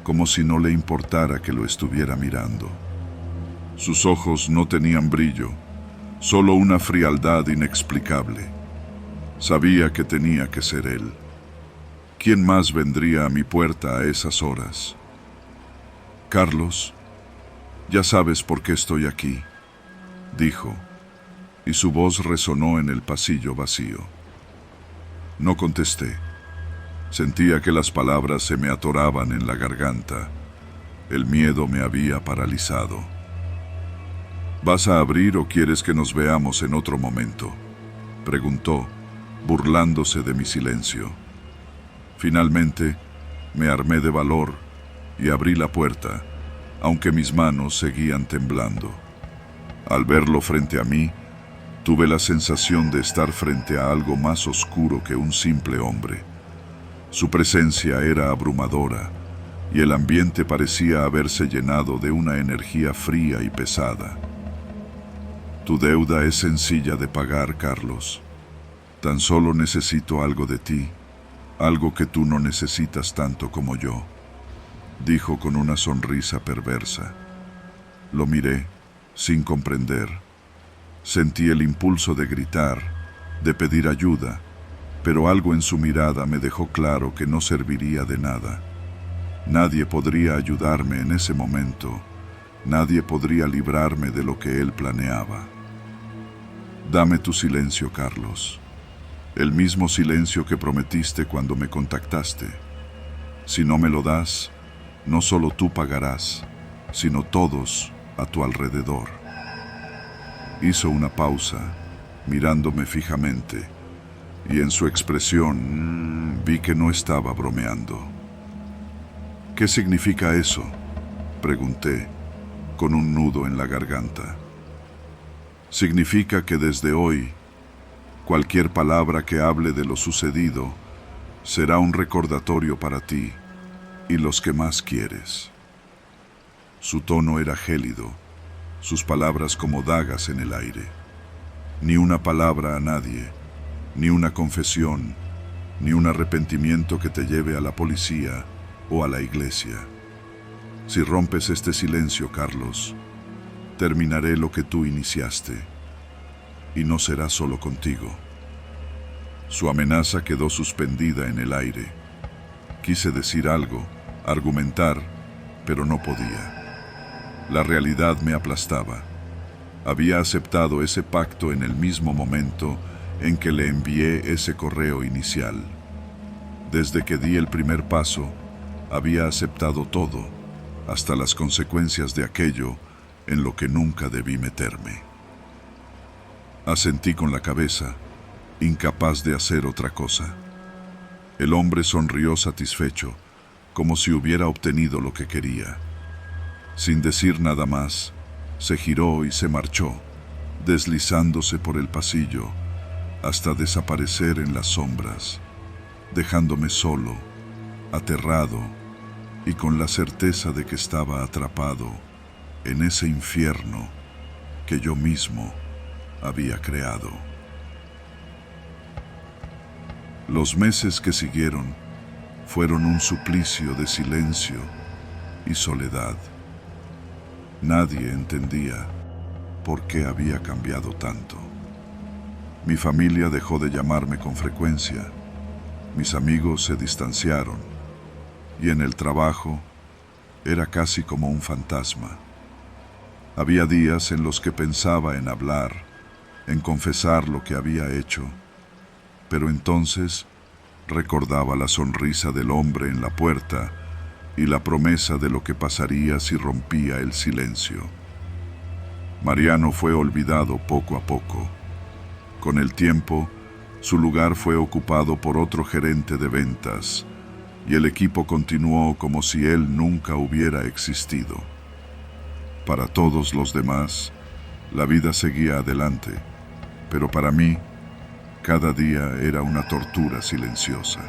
como si no le importara que lo estuviera mirando. Sus ojos no tenían brillo, solo una frialdad inexplicable. Sabía que tenía que ser él. ¿Quién más vendría a mi puerta a esas horas? «Carlos, ya sabes por qué estoy aquí», dijo, y su voz resonó en el pasillo vacío. No contesté. Sentía que las palabras se me atoraban en la garganta. El miedo me había paralizado. «¿Vas a abrir o quieres que nos veamos en otro momento?», preguntó, burlándose de mi silencio. Finalmente, me armé de valor y abrí la puerta, aunque mis manos seguían temblando. Al verlo frente a mí, tuve la sensación de estar frente a algo más oscuro que un simple hombre. Su presencia era abrumadora, y el ambiente parecía haberse llenado de una energía fría y pesada. «Tu deuda es sencilla de pagar, Carlos. Tan solo necesito algo de ti, algo que tú no necesitas tanto como yo», dijo con una sonrisa perversa. Lo miré, sin comprender. Sentí el impulso de gritar, de pedir ayuda, pero algo en su mirada me dejó claro que no serviría de nada. Nadie podría ayudarme en ese momento, nadie podría librarme de lo que él planeaba. «Dame tu silencio, Carlos. El mismo silencio que prometiste cuando me contactaste. Si no me lo das, no solo tú pagarás, sino todos a tu alrededor». Hizo una pausa, mirándome fijamente, y en su expresión vi que no estaba bromeando. «¿Qué significa eso?», pregunté, con un nudo en la garganta. «Significa que desde hoy, cualquier palabra que hable de lo sucedido será un recordatorio para ti y los que más quieres». Su tono era gélido, sus palabras como dagas en el aire. Ni una palabra a nadie, ni una confesión, ni un arrepentimiento que te lleve a la policía o a la iglesia. Si rompes este silencio, Carlos, terminaré lo que tú iniciaste, y no será solo contigo. Su amenaza quedó suspendida en el aire. Quise decir algo, argumentar, pero no podía. La realidad me aplastaba. Había aceptado ese pacto en el mismo momento en que le envié ese correo inicial. Desde que di el primer paso, había aceptado todo, hasta las consecuencias de aquello en lo que nunca debí meterme. Asentí con la cabeza, incapaz de hacer otra cosa. El hombre sonrió satisfecho, como si hubiera obtenido lo que quería. Sin decir nada más, se giró y se marchó, deslizándose por el pasillo hasta desaparecer en las sombras, dejándome solo, aterrado y con la certeza de que estaba atrapado en ese infierno que yo mismo había creado. Los meses que siguieron fueron un suplicio de silencio y soledad. Nadie entendía por qué había cambiado tanto. Mi familia dejó de llamarme con frecuencia, mis amigos se distanciaron y en el trabajo era casi como un fantasma. Había días en los que pensaba en hablar, en confesar lo que había hecho, pero entonces recordaba la sonrisa del hombre en la puerta y la promesa de lo que pasaría si rompía el silencio. Mariano fue olvidado poco a poco. Con el tiempo, su lugar fue ocupado por otro gerente de ventas y el equipo continuó como si él nunca hubiera existido. Para todos los demás, la vida seguía adelante, pero para mí, cada día era una tortura silenciosa.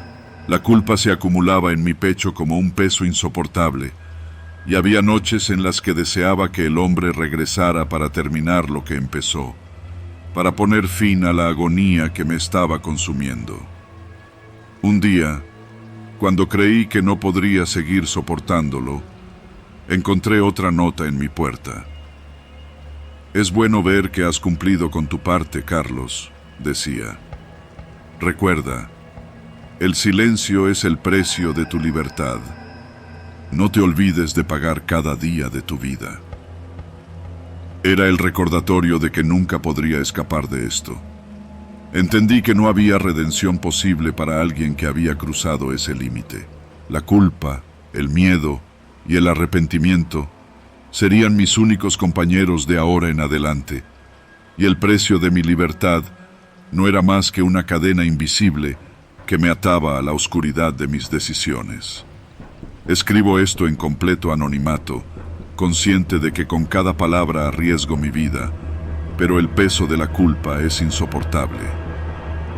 La culpa se acumulaba en mi pecho como un peso insoportable, y había noches en las que deseaba que el hombre regresara para terminar lo que empezó, para poner fin a la agonía que me estaba consumiendo. Un día, cuando creí que no podría seguir soportándolo, encontré otra nota en mi puerta. «Es bueno ver que has cumplido con tu parte, Carlos», decía. «Recuerda, el silencio es el precio de tu libertad. No te olvides de pagar cada día de tu vida». Era el recordatorio de que nunca podría escapar de esto. Entendí que no había redención posible para alguien que había cruzado ese límite. La culpa, el miedo y el arrepentimiento serían mis únicos compañeros de ahora en adelante, y el precio de mi libertad no era más que una cadena invisible que me ataba a la oscuridad de mis decisiones. Escribo esto en completo anonimato, consciente de que con cada palabra arriesgo mi vida, pero el peso de la culpa es insoportable.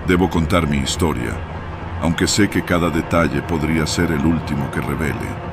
Debo contar mi historia, aunque sé que cada detalle podría ser el último que revele.